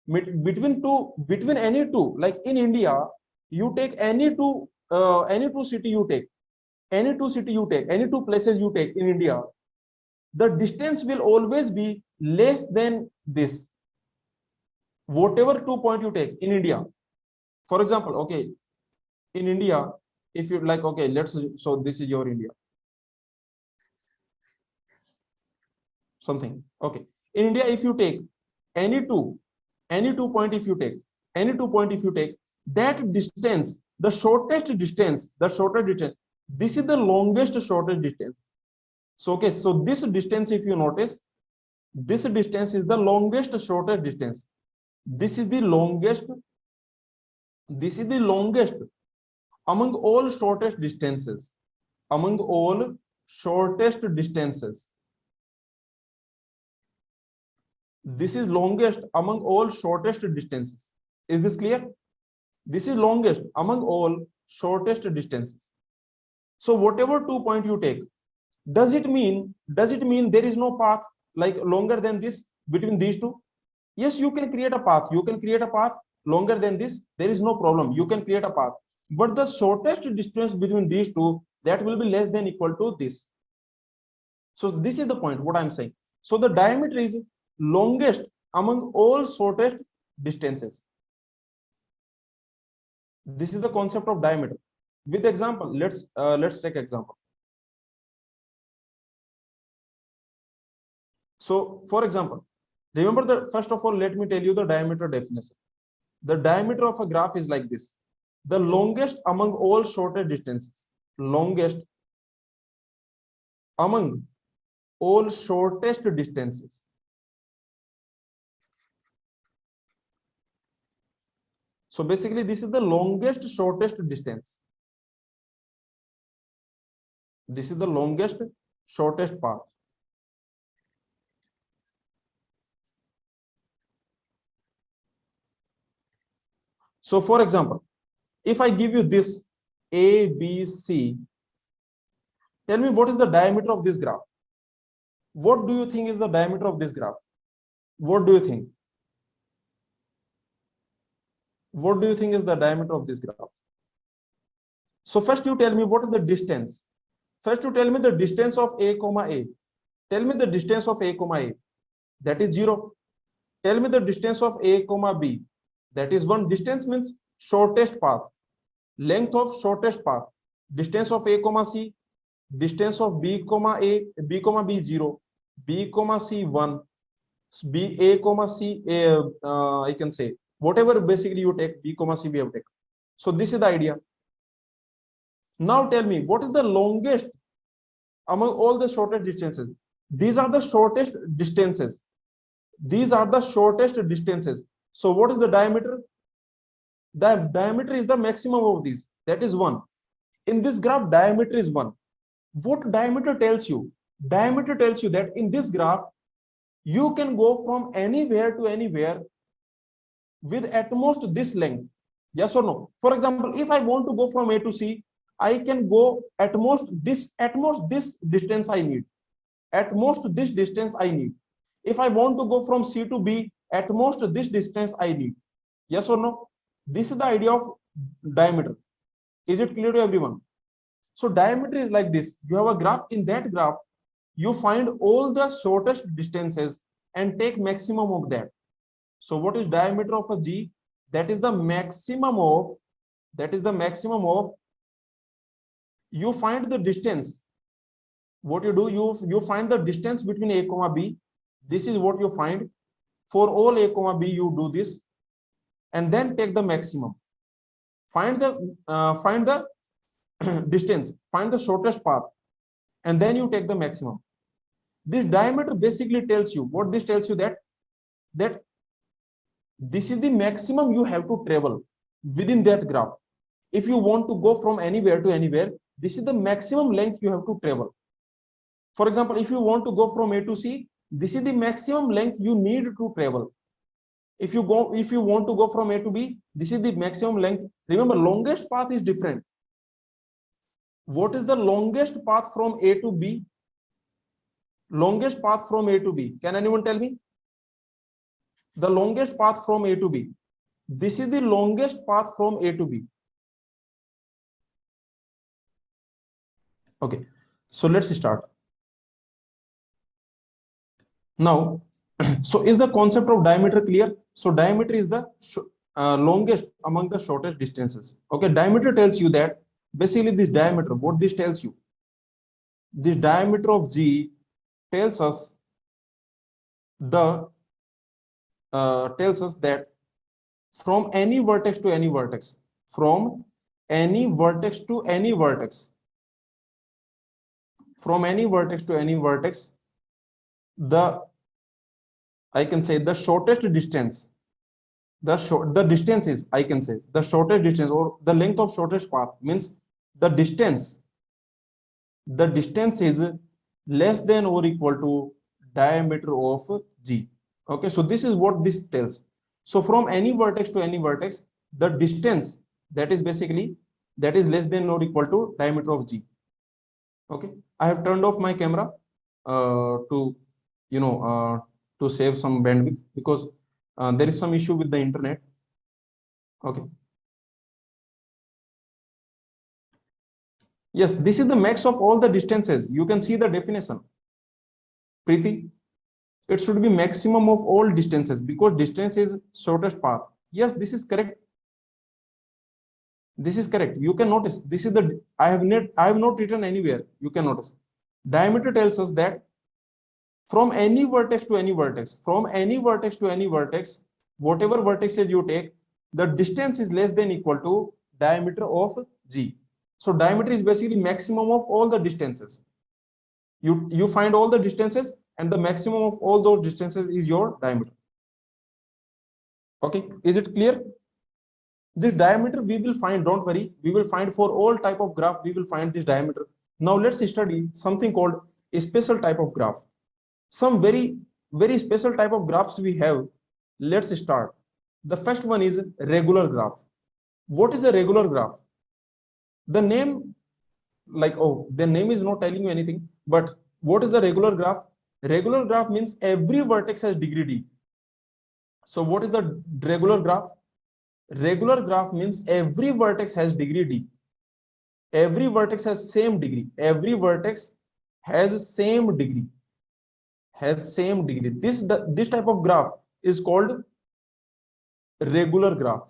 Between any two, like in India, you take any two city you take, any two places you take in India, the distance will always be less than this. Whatever 2 point you take in India, for example, okay, in India, if you like, okay, so this is your India. Something, okay. In India, if you take any two point, if you take that distance, the shortest distance, this is the longest, shortest distance. So, okay, so this distance, if you notice, this distance is the longest, shortest distance. This is the longest among all shortest distances. Among all shortest distances. This is longest among all shortest distances. Is this clear? This is longest among all shortest distances. So whatever 2 point you take, does it mean there is no path like longer than this between these two? Yes, you can create a path. You can create a path longer than this. There is no problem. You can create a path. But the shortest distance between these two, that will be less than equal to this. So this is the point, what I'm saying. So the diameter is longest among all shortest distances. This is the concept of diameter. With example, let's take example. So for example, remember that first of all, let me tell you the diameter definition. The diameter of a graph is like this. The longest among all shortest distances. Longest among all shortest distances. So basically, this is the longest, shortest distance. This is the longest, shortest path. So for example, if I give you this A, B, C, tell me what is the diameter of this graph? What do you think is the diameter of this graph? What do you think? What do you think is the diameter of this graph? So first you tell me what is the distance. First you tell me the distance of A comma A. Tell me the distance of A comma A. That is 0. Tell me the distance of A comma B. That is 1. Distance means shortest path. Length of shortest path. Distance of A comma C. Distance of B comma A, B comma B 0. B comma C 1. B, A comma C, I can say whatever basically you take, B comma C we have taken. So this is the idea. Now tell me, what is the longest among all the shortest distances? These are the shortest distances. These are the shortest distances. So what is the diameter? The diameter is the maximum of these. That is 1. In this graph, diameter is 1. What diameter tells you? Diameter tells you that in this graph, you can go from anywhere to anywhere with at most this length. Yes or no? For example, if I want to go from A to C, I can go at most this distance I need. At most this distance I need. If I want to go from C to B, at most this distance I need. Yes or no? This is the idea of diameter. Is it clear to everyone? So diameter is like this. You have a graph. In that graph, you find all the shortest distances and take maximum of that. So what is diameter of a G? That is the maximum of, you find the distance. What you do, you find the distance between A comma B. This is what you find. For all A comma B, you do this and then take the maximum. Find the distance, find the shortest path, and then you take the maximum. This diameter basically tells you, what this tells you, that this is the maximum you have to travel within that graph. If you want to go from anywhere to anywhere, this is the maximum length you have to travel. For example, if you want to go from A to C, this is the maximum length you need to travel. If you want to go from A to B, this is the maximum length. Remember, longest path is different. What is the longest path from A to B? Longest path from A to B. Can anyone tell me? The longest path from A to B. This is the longest path from A to B. Okay, so let's start. Now, so is the concept of diameter clear? So diameter is the longest among the shortest distances. Okay, diameter tells you that basically this diameter, what this tells you, this diameter of G tells us that from any vertex to any vertex, from any vertex to any vertex, I can say the shortest distance, the distance is, I can say the shortest distance, or the length of shortest path, means the distance is less than or equal to diameter of G. Okay, so this is what this tells. So from any vertex to any vertex, the distance that is less than or equal to diameter of G. Okay, I have turned off my camera to save some bandwidth, because there is some issue with the internet. Okay. Yes, this is the max of all the distances. You can see the definition. Preeti, it should be maximum of all distances, because distance is shortest path. Yes, this is correct. This is correct. You can notice this is the, I have not written anywhere. You can notice diameter tells us that from any vertex to any vertex, whatever vertices you take, the distance is less than equal to diameter of G. So diameter is basically maximum of all the distances. You find all the distances, and the maximum of all those distances is your diameter. Okay, is it clear? This diameter we will find, don't worry, we will find for all type of graph, we will find this diameter. Now let's study something called a special type of graph. Some very special type of graphs we have. Let's start. The first one is regular graph. What is a regular graph? The name, the name is not telling you anything, but what is the regular graph? Regular graph means every vertex has degree D. So what is the regular graph? Regular graph means every vertex has degree D. Every vertex has same degree. Every vertex has same degree. This type of graph is called regular graph.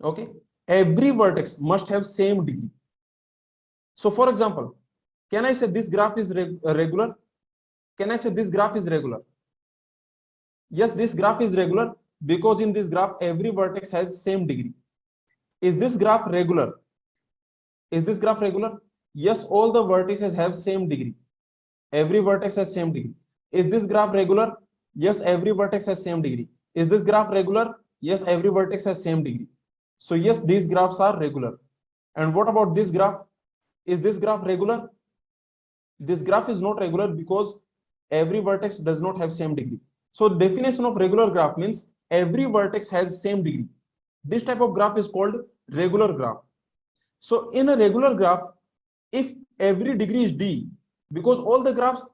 Okay, every vertex must have same degree. So for example, can I say this graph is regular? Can I say this graph is regular? Yes, this graph is regular because in this graph every vertex has same degree. Is this graph regular? Is this graph regular? Yes, all the vertices have same degree. Every vertex has same degree. Is this graph regular? Yes, every vertex has same degree. Is this graph regular? Yes, every vertex has same degree. So yes, these graphs are regular. And what about this graph? Is this graph regular? This graph is not regular because every vertex does not have same degree. So definition of regular graph means every vertex has same degree. This type of graph is called regular graph. So in a regular graph, if every degree is d, because all the graphs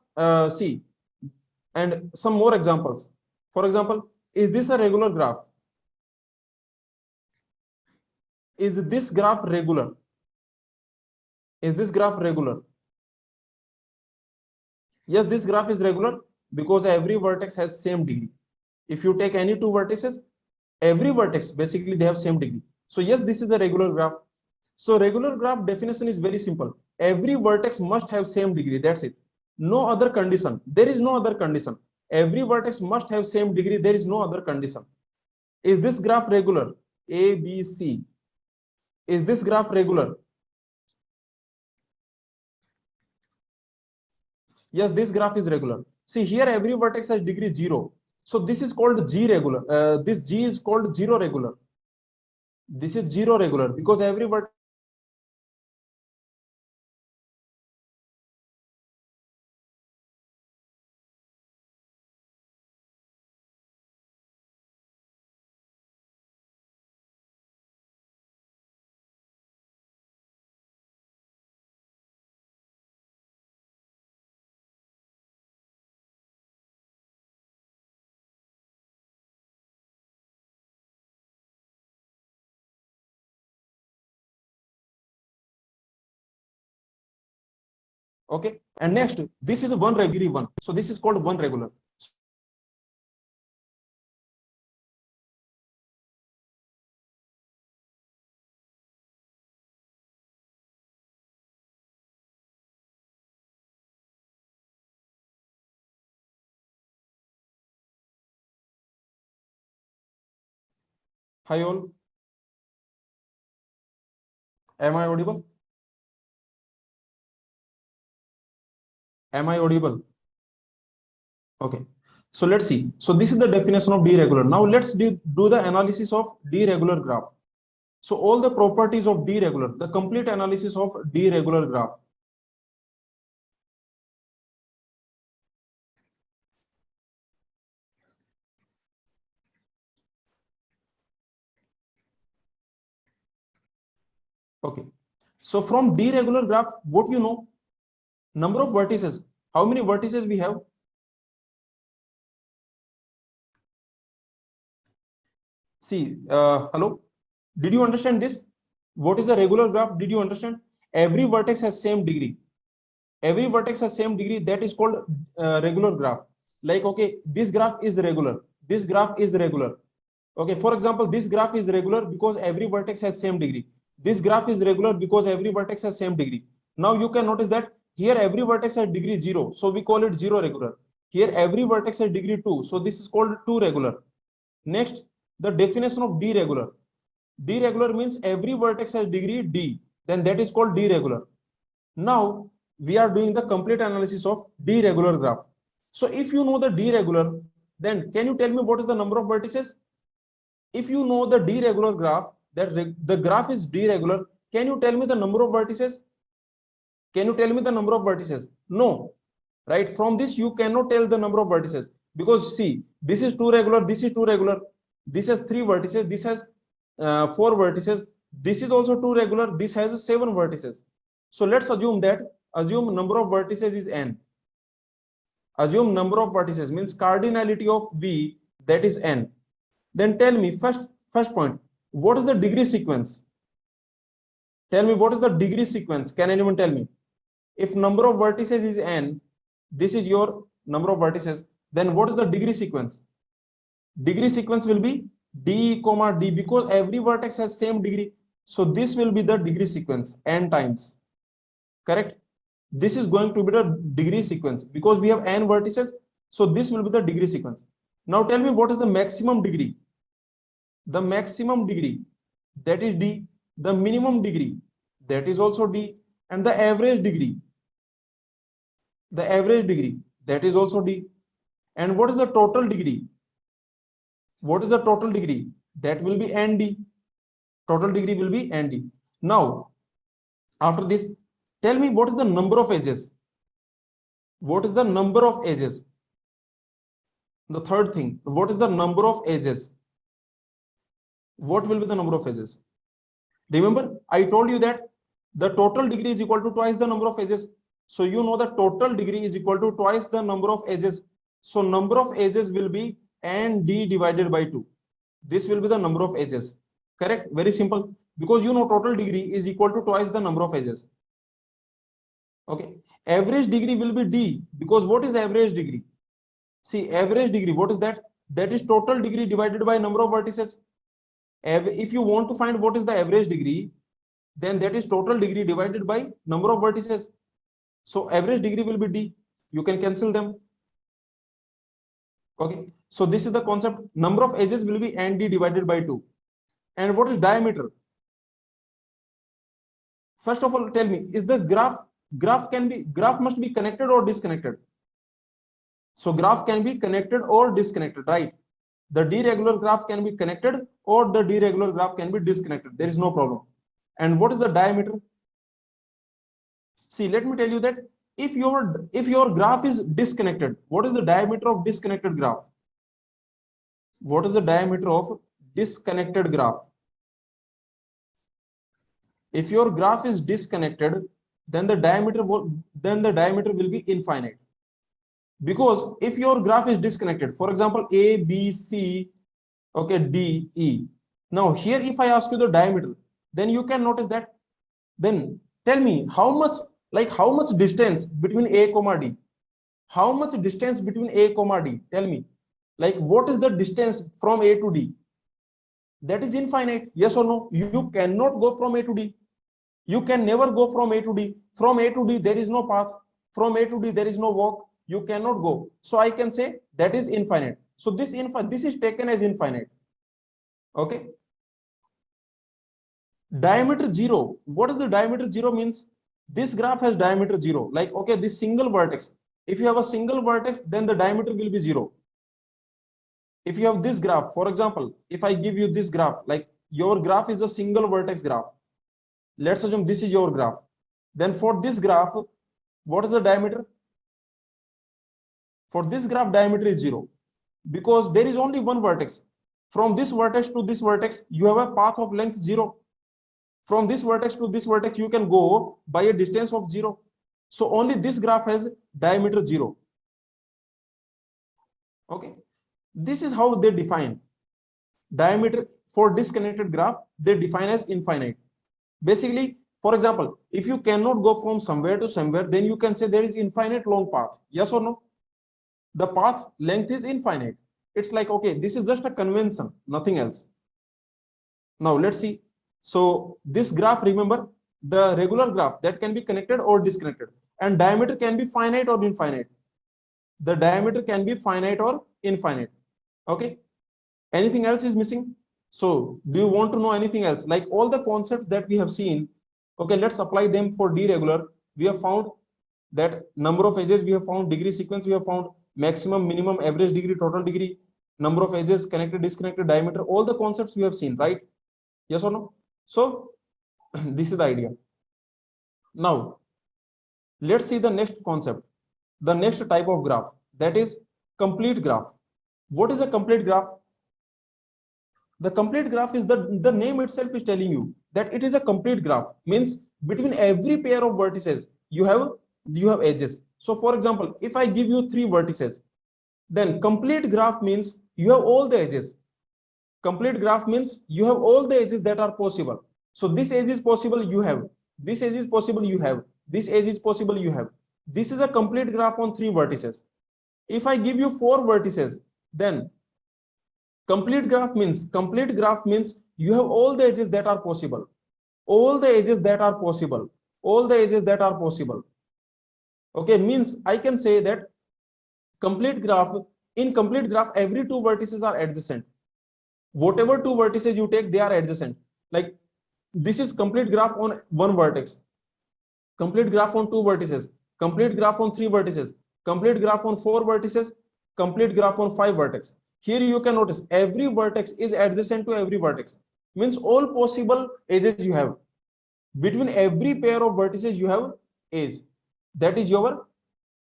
see, and some more examples. For example, is this a regular graph? Is this graph regular? Is this graph regular? Yes, this graph is regular because every vertex has same degree. If you take any two vertices, every vertex basically they have same degree. So yes, this is a regular graph. So regular graph definition is very simple. Every vertex must have same degree. That's it. No other condition. There is no other condition. Every vertex must have same degree. There is no other condition. Is this graph regular? A, B, C. Is this graph regular? Yes, this graph is regular. See here, every vertex has degree 0. So this is called G regular. This G is called 0 regular. This is 0 regular because every vertex. Okay. And next, this is a one degree one. So this is called one regular. Hi all. Am I audible? Am I audible? Okay. So let's see. So this is the definition of D regular. Now let's do the analysis of D regular graph. So all the properties of D regular, the complete analysis of D regular graph. Okay. So from D regular graph, what you know? Number of vertices. How many vertices we have? See, hello. Did you understand this? What is a regular graph? Did you understand? Every vertex has same degree. Every vertex has same degree. That is called regular graph. Like, okay, this graph is regular. This graph is regular. Okay, for example, this graph is regular because every vertex has same degree. This graph is regular because every vertex has same degree. Now you can notice that here every vertex has degree 0. So we call it 0 regular. Here every vertex has degree 2. So this is called 2 regular. Next, the definition of D regular. D regular means every vertex has degree D. Then that is called D regular. Now we are doing the complete analysis of D regular graph. So if you know the D regular, then can you tell me what is the number of vertices? If you know the D regular graph, that the graph is D regular, can you tell me the number of vertices? Can you tell me the number of vertices? No, right? From this, you cannot tell the number of vertices because see, this is 2 regular, this is 2 regular, this has 3 vertices, this has 4 vertices, this is also 2 regular, this has 7 vertices. So let's assume that, assume number of vertices is n. Assume number of vertices means cardinality of V, that is n. Then tell me first point, what is the degree sequence? Tell me what is the degree sequence? Can anyone tell me? If number of vertices is n, this is your number of vertices, then what is the degree sequence? Degree sequence will be d comma d because every vertex has same degree. So this will be the degree sequence n times. Correct? This is going to be the degree sequence because we have n vertices. So this will be the degree sequence. Now tell me what is the maximum degree? The maximum degree, that is D. The minimum degree, that is also D. And the average degree, that is also D. And what is the total degree? What is the total degree? That will be ND. Total degree will be ND. Now, after this, tell me what is the number of edges? What is the number of edges? The third thing, what is the number of edges? What will be the number of edges? Remember, I told you that the total degree is equal to twice the number of edges. So you know the total degree is equal to twice the number of edges. So number of edges will be ND divided by 2. This will be the number of edges. Correct? Very simple. Because you know total degree is equal to twice the number of edges. Okay. Average degree will be D, because what is average degree? See, average degree, what is that? That is total degree divided by number of vertices. If you want to find what is the average degree, then that is total degree divided by number of vertices. So average degree will be D. You can cancel them. Okay. So this is the concept. Number of edges will be ND divided by 2. And what is diameter? First of all, tell me, is the graph must be connected or disconnected? So graph can be connected or disconnected, right? The deregular graph can be connected or the deregular graph can be disconnected. There is no problem. And what is the diameter? See, let me tell you that if your graph is disconnected, what is the diameter of disconnected graph? What is the diameter of disconnected graph? If your graph is disconnected, then the diameter will be infinite. Because if your graph is disconnected, for example, A, B, C, okay, D, E. Now here, if I ask you the diameter, then you can notice that. Then tell me how much distance between A, D? How much distance between A, D? Tell me, like what is the distance from A to D? That is infinite. Yes or no? You cannot go from A to D. You can never go from A to D. From A to D, there is no path. From A to D, there is no walk. You cannot go. So I can say that is infinite. So this is taken as infinite. Okay. Diameter 0. What is the diameter 0 means? This graph has diameter 0. Like, okay, this single vertex. If you have a single vertex, then the diameter will be 0. If you have this graph, for example, if I give you this graph, like your graph is a single vertex graph. Let's assume this is your graph. Then for this graph, what is the diameter? For this graph, diameter is 0, because there is only one vertex. From this vertex to this vertex, you have a path of length 0. From this vertex to this vertex, you can go by a distance of 0. So only this graph has diameter 0. Okay. This is how they define diameter for disconnected graph. They define as infinite. Basically, for example, if you cannot go from somewhere to somewhere, then you can say there is infinite long path. Yes or no? The path length is infinite. It's like, okay, this is just a convention, nothing else. Now let's see. So this graph, remember, the regular graph that can be connected or disconnected, and diameter can be finite or infinite. The diameter can be finite or infinite. Okay. Anything else is missing? So do you want to know anything else? Like all the concepts that we have seen, okay, let's apply them for deregular. We have found that number of edges, we have found degree sequence, we have found maximum, minimum, average degree, total degree, number of edges, connected, disconnected, diameter, all the concepts we have seen, right? Yes or no? So this is the idea. Now let's see the next concept, the next type of graph, that is complete graph. What is a complete graph? The complete graph is the name itself is telling you that it is a complete graph. Means between every pair of vertices you have edges. So for example, if I give you 3 vertices, then complete graph means you have all the edges. Complete graph means you have all the edges that are possible. So this edge is possible, you have. This edge is possible, you have. This edge is possible, you have. This is a complete graph on 3 vertices. If I give you 4 vertices, then complete graph means you have all the edges that are possible. All the edges that are possible. All the edges that are possible. Okay, means I can say that complete graph In complete graph, every two vertices are adjacent. Whatever two vertices you take, they are adjacent. Like this is complete graph on one vertex, complete graph on two vertices, complete graph on three vertices, complete graph on four vertices, complete graph on five vertex. Here you can notice every vertex is adjacent to every vertex. Means all possible edges you have. Between every pair of vertices you have edge. That is your,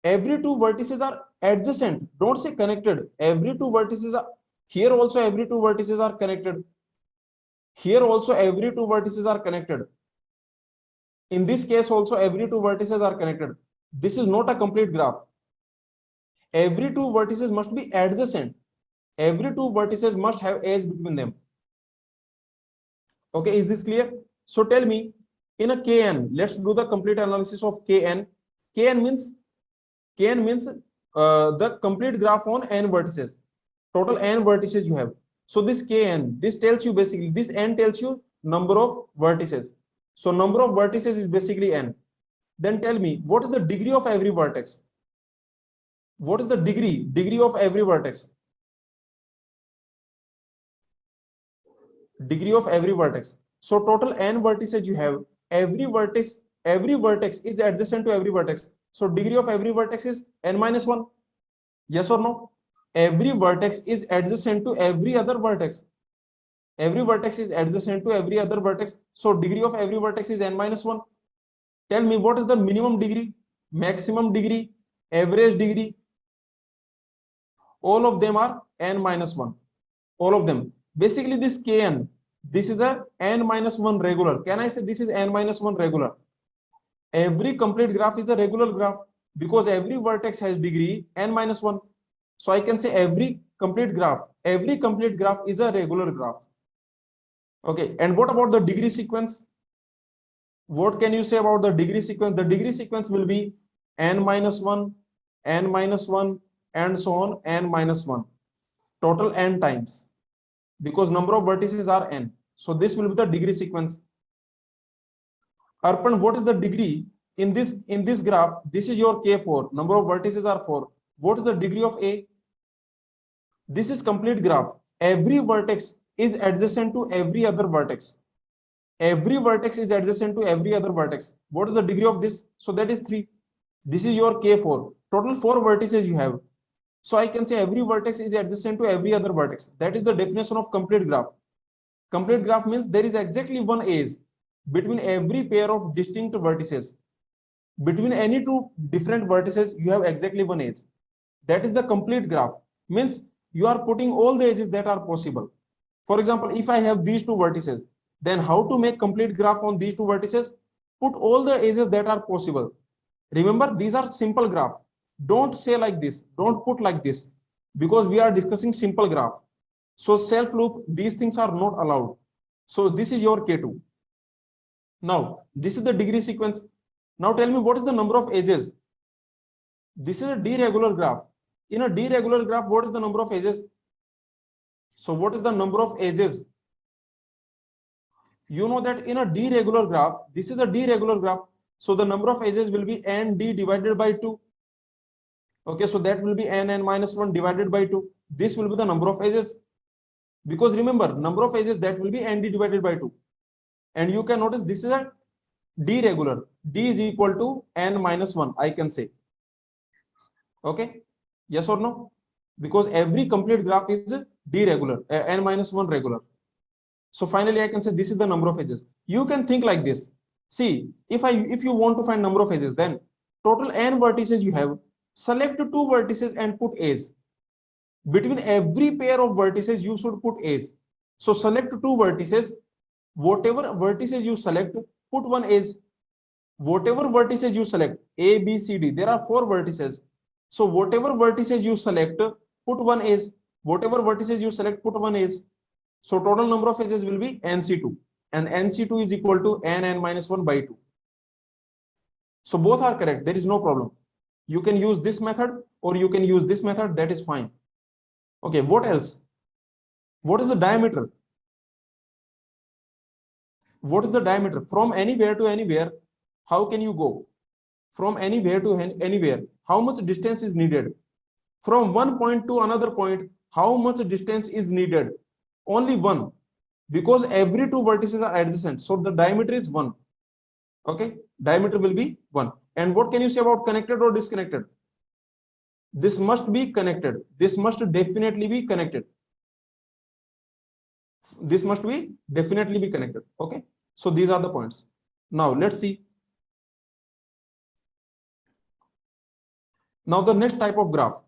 every two vertices are adjacent. Don't say connected. Every two vertices are, here also every two vertices are connected. Here also every two vertices are connected. In this case also every two vertices are connected. This is not a complete graph. Every two vertices must be adjacent. Every two vertices must have edge between them. Okay, is this clear? So tell me, in a Kn, let's do the complete analysis of Kn. Kn means the complete graph on n vertices. Total n vertices you have. So this Kn, this tells you basically, this n tells you number of vertices. So number of vertices is basically n. Then tell me, what is the degree of every vertex? What is the degree of every vertex? Degree of every vertex. So total n vertices you have, every vertex is adjacent to every vertex. So degree of every vertex is n minus 1. Yes or no? Every vertex is adjacent to every other vertex. Every vertex is adjacent to every other vertex. So degree of every vertex is n minus 1. Tell me, what is the minimum degree, maximum degree, average degree? All of them are n minus 1. All of them. Basically this Kn, this is a n minus 1 regular. Can I say this is n minus 1 regular? Every complete graph is a regular graph because every vertex has degree n minus 1. So I can say every complete graph is a regular graph. Okay, and what about the degree sequence? What can you say about the degree sequence? The degree sequence will be n minus 1, n minus 1, and so on, n minus 1. Total n times, because number of vertices are n. So this will be the degree sequence. Arpan, what is the degree in this graph? This is your K4. Number of vertices are 4. What is the degree of A? This is complete graph. Every vertex is adjacent to every other vertex. Every vertex is adjacent to every other vertex. What is the degree of this? So that is 3. This is your K4. Total 4 vertices you have. So I can say every vertex is adjacent to every other vertex. That is the definition of complete graph. Complete graph means there is exactly one edge between every pair of distinct vertices. Between any two different vertices, you have exactly one edge. That is the complete graph. Means you are putting all the edges that are possible. For example, if I have these two vertices, then how to make complete graph on these two vertices? Put all the edges that are possible. Remember, these are simple graph. Don't say like this. Don't put like this, because we are discussing simple graph. So self loop, these things are not allowed. So this is your K2. Now, this is the degree sequence. Now tell me, what is the number of edges? This is a D-regular graph. In a D-regular graph, what is the number of edges? So what is the number of edges? You know that in a D-regular graph, this is a D-regular graph. So the number of edges will be nd divided by 2. Okay, so that will be n minus 1 divided by 2. This will be the number of edges. Because remember, number of edges, that will be nd divided by 2. And you can notice this is a D regular. D is equal to n minus 1, I can say. Okay, yes or no? Because every complete graph is D regular, n minus 1 regular. So finally, I can say this is the number of edges. You can think like this. See, if you want to find number of edges, then total n vertices you have, select 2 vertices and put edge. Between every pair of vertices, you should put edge. So select 2 vertices. Whatever vertices you select, put one edge. Whatever vertices you select, A, B, C, D, there are 4 vertices. So whatever vertices you select, put one edge. Whatever vertices you select, put one edge. So total number of edges will be NC2. And NC2 is equal to n minus 1 by 2. So both are correct. There is no problem. You can use this method or you can use this method. That is fine. Okay, what else? What is the diameter? What is the diameter? From anywhere to anywhere, how can you go? From anywhere to anywhere, how much distance is needed? From one point to another point, how much distance is needed? Only one, because every two vertices are adjacent. So the diameter is one. Okay, diameter will be one. And what can you say about connected or disconnected? This must be connected. This must definitely be connected. This must be definitely be connected. Okay, so these are the points. Now let's see. Now the next type of graph.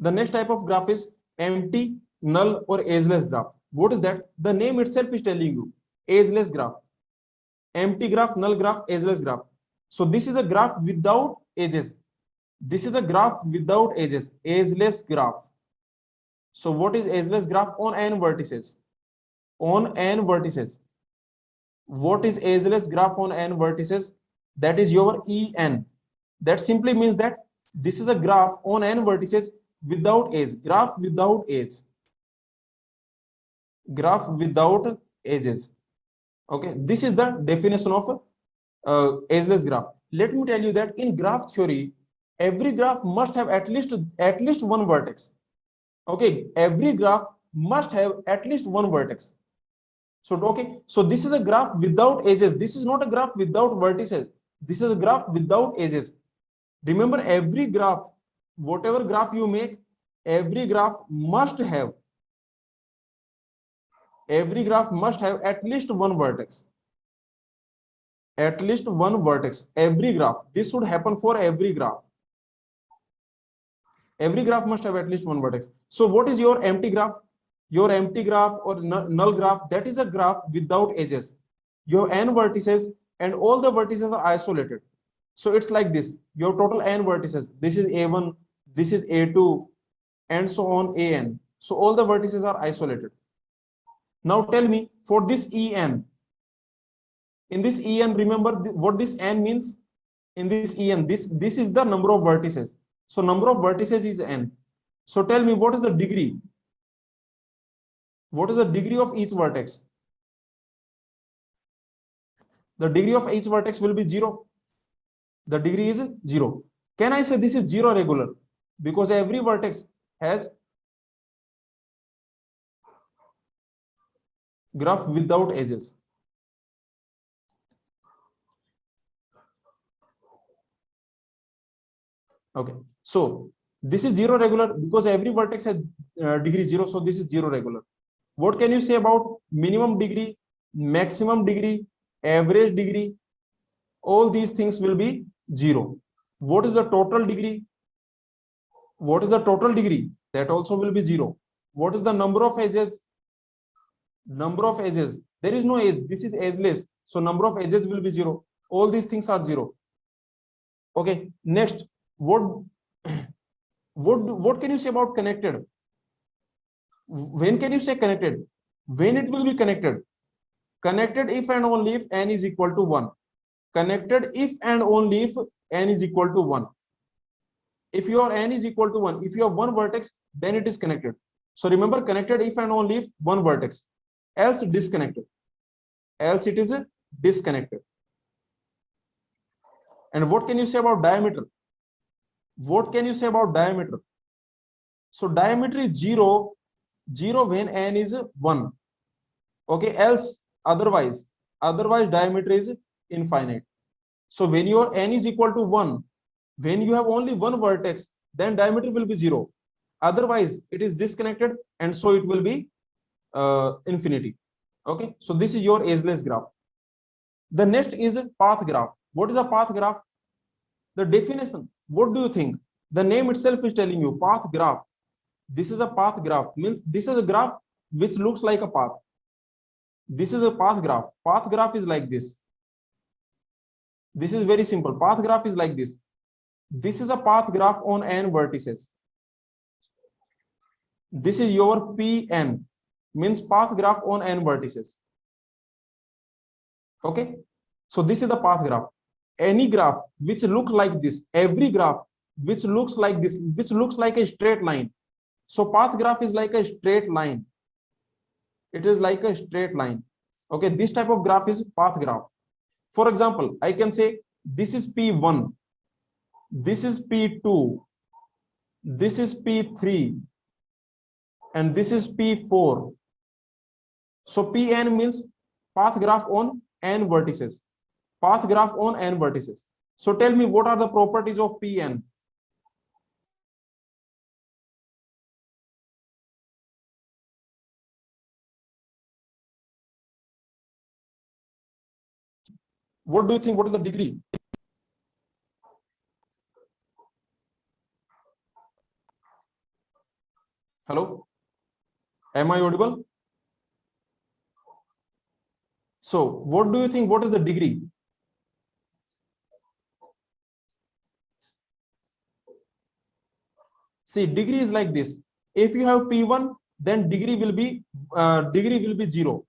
The next type of graph is empty, null, or ageless graph. What is that? The name itself is telling you ageless graph. Empty graph, null graph, ageless graph. So this is a graph without edges. This is a graph without edges, ageless graph. So what is ageless graph on n vertices? On n vertices. What is ageless graph on n vertices? That is your En. That simply means that this is a graph on n vertices without edge. Graph without edge. Graph without edges. Okay, this is the definition of ageless graph. Let me tell you that in graph theory, every graph must have at least one vertex. Okay, every graph must have at least one vertex. So okay, so this is a graph without edges. This is not a graph without vertices. This is a graph without edges. Remember, every graph, whatever graph you make, every graph must have at least one vertex. At least one vertex. Every graph. This should happen for every graph. Every graph must have at least one vertex. So what is your empty graph? Your empty graph or null graph, that is a graph without edges. You have n vertices and all the vertices are isolated. So it's like this. Your total n vertices. This is a1, this is a2, and so on an. So all the vertices are isolated. Now tell me, for this en, in this en, remember what this n means? In this en, this is the number of vertices. So number of vertices is n. So tell me, what is the degree? What is the degree of each vertex? The degree of each vertex will be 0. The degree is 0. Can I say this is 0 regular? Because every vertex has graph without edges. Okay, so this is 0 regular because every vertex has degree 0. So this is 0 regular. What can you say about minimum degree, maximum degree, average degree? All these things will be 0. What is the total degree? What is the total degree? That also will be 0. What is the number of edges? Number of edges. There is no edge. This is edgeless. So number of edges will be 0. All these things are 0. Okay. Next, what can you say about connected? When can you say connected? When it will be connected? Connected if and only if n is equal to 1. Connected if and only if n is equal to 1. If your n is equal to 1, if you have one vertex, then it is connected. So remember, connected if and only if one vertex, else disconnected. Else it is disconnected. And what can you say about diameter? What can you say about diameter? So diameter is 0 when n is 1. Okay, else otherwise diameter is infinite. So when your n is equal to 1, when you have only one vertex, then diameter will be 0. Otherwise it is disconnected, and so it will be infinity. Okay, so this is your edgeless graph. The next is path graph. What is a path graph? The definition, what do you think? The name itself is telling you path graph. This is a path graph, means this is a graph which looks like a path. This is a path graph. Path graph is like this. This is very simple. Path graph is like this. This is a path graph on n vertices. This is your Pn, means path graph on n vertices. Okay, so this is the path graph. Any graph which look like this, every graph which looks like this, which looks like a straight line. So path graph is like a straight line. It is like a straight line. Okay, this type of graph is path graph. For example, I can say this is P1, this is P2, this is P3, and this is P4. So Pn means path graph on n vertices. Path graph on n vertices. So tell me, what are the properties of Pn? What do you think? What is the degree? Hello? Am I audible? So what do you think? What is the degree? See, degree is like this. If you have P1, then degree will be 0.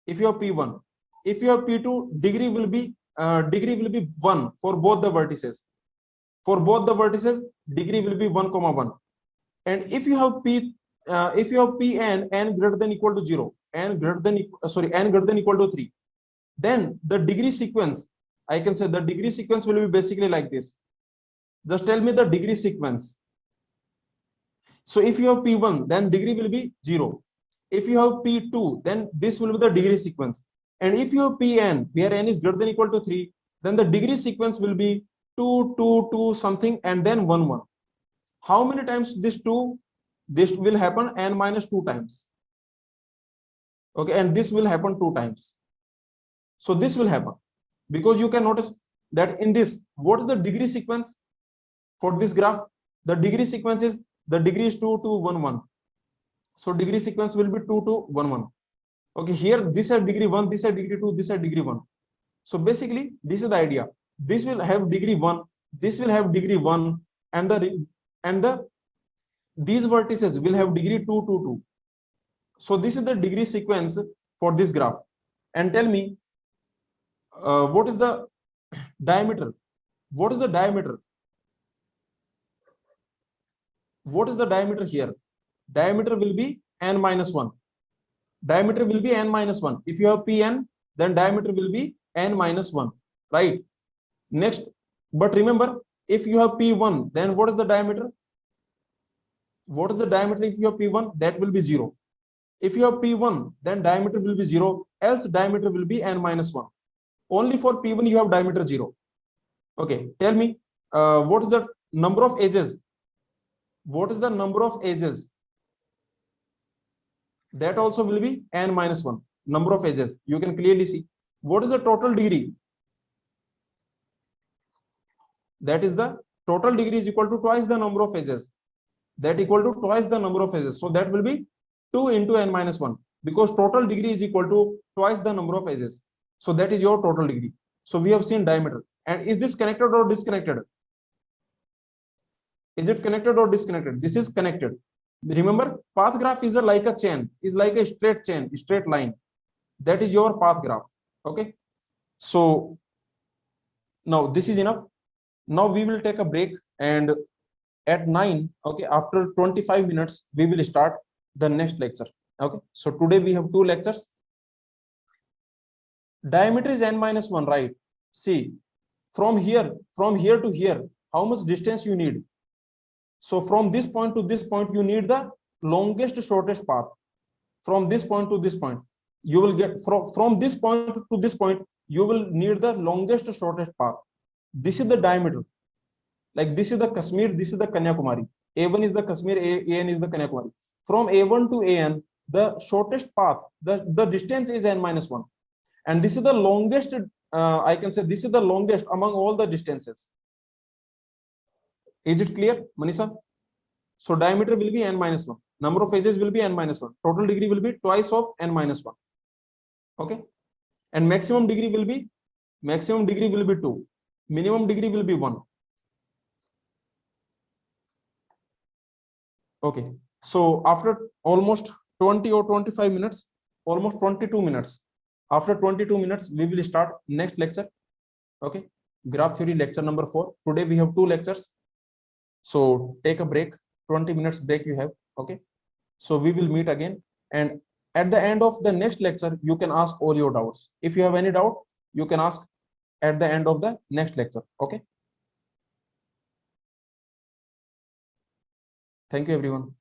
If you have P1, if you have P2, degree will be 1 for both the vertices. For both the vertices, degree will be 1, 1. And if you have Pn n greater than equal to 0, n greater than equal to 3, then the degree sequence, I can say the degree sequence will be basically like this. Just tell me the degree sequence. So if you have P1, then degree will be 0. If you have P2, then this will be the degree sequence. And if you have Pn, where n is greater than equal to 3, then the degree sequence will be 2, 2, 2 something, and then 1, 1. How many times this will happen? N minus 2 times. Okay, and this will happen 2 times. So this will happen because you can notice that in this, what is the degree sequence for this graph? The degree sequence is, the degree is 2, 2, 1, 1. So degree sequence will be 2, 2, 1, 1. Okay, here this is degree 1, this is degree 2, this is degree 1. So basically, this is the idea. This will have degree 1, this will have degree 1, and these vertices will have degree 2, 2, 2. So this is the degree sequence for this graph. And tell me, what is the diameter? What is the diameter? What is the diameter here? Diameter will be n minus 1. Diameter will be n minus 1. If you have Pn, then diameter will be n minus 1, right? Next, but remember, if you have P1, then what is the diameter? What is the diameter if you have P1? That will be 0. If you have P1, then diameter will be 0, else diameter will be n minus 1. Only for P1 you have diameter 0. Okay, tell me, what is the number of edges? What is the number of edges? That also will be n minus 1. Number of edges, you can clearly see. What is the total degree? That is the total degree is equal to twice the number of edges. That equal to twice the number of edges. So that will be 2 into n minus 1, because total degree is equal to twice the number of edges. So that is your total degree. So we have seen diameter. And is this connected or disconnected? Is it connected or disconnected? This is connected. Remember, path graph is like a chain, is like a straight chain, straight line. That is your path graph. Okay. So now this is enough. Now we will take a break, and at 9, okay, after 25 minutes, we will start the next lecture. Okay. So today we have 2 lectures. Diameter is n minus 1, right? See, from here to here, how much distance you need? So from this point to this point, you need the longest shortest path. From this point to this point, you will get from this point to this point, you will need the longest shortest path. This is the diameter. Like this is the Kashmir, this is the Kanyakumari. A1 is the Kashmir, AN is the Kanyakumari. From A1 to AN, the shortest path, the distance is n minus 1. And this is the longest, I can say this is the longest among all the distances. Is it clear, Manisha? So diameter will be n minus 1. Number of edges will be n minus 1. Total degree will be twice of n minus 1. Okay. And maximum degree will be 2. Minimum degree will be 1. Okay. So after almost 20 or 25 minutes, almost 22 minutes, after 22 minutes, we will start next lecture. Okay. Graph theory lecture number 4. Today we have 2 lectures. So take a break, 20 minutes break you have. Okay. So we will meet again. And At the end of the next lecture, you can ask all your doubts. If you have any doubt, you can ask at the end of the next lecture. Okay. Thank you, everyone.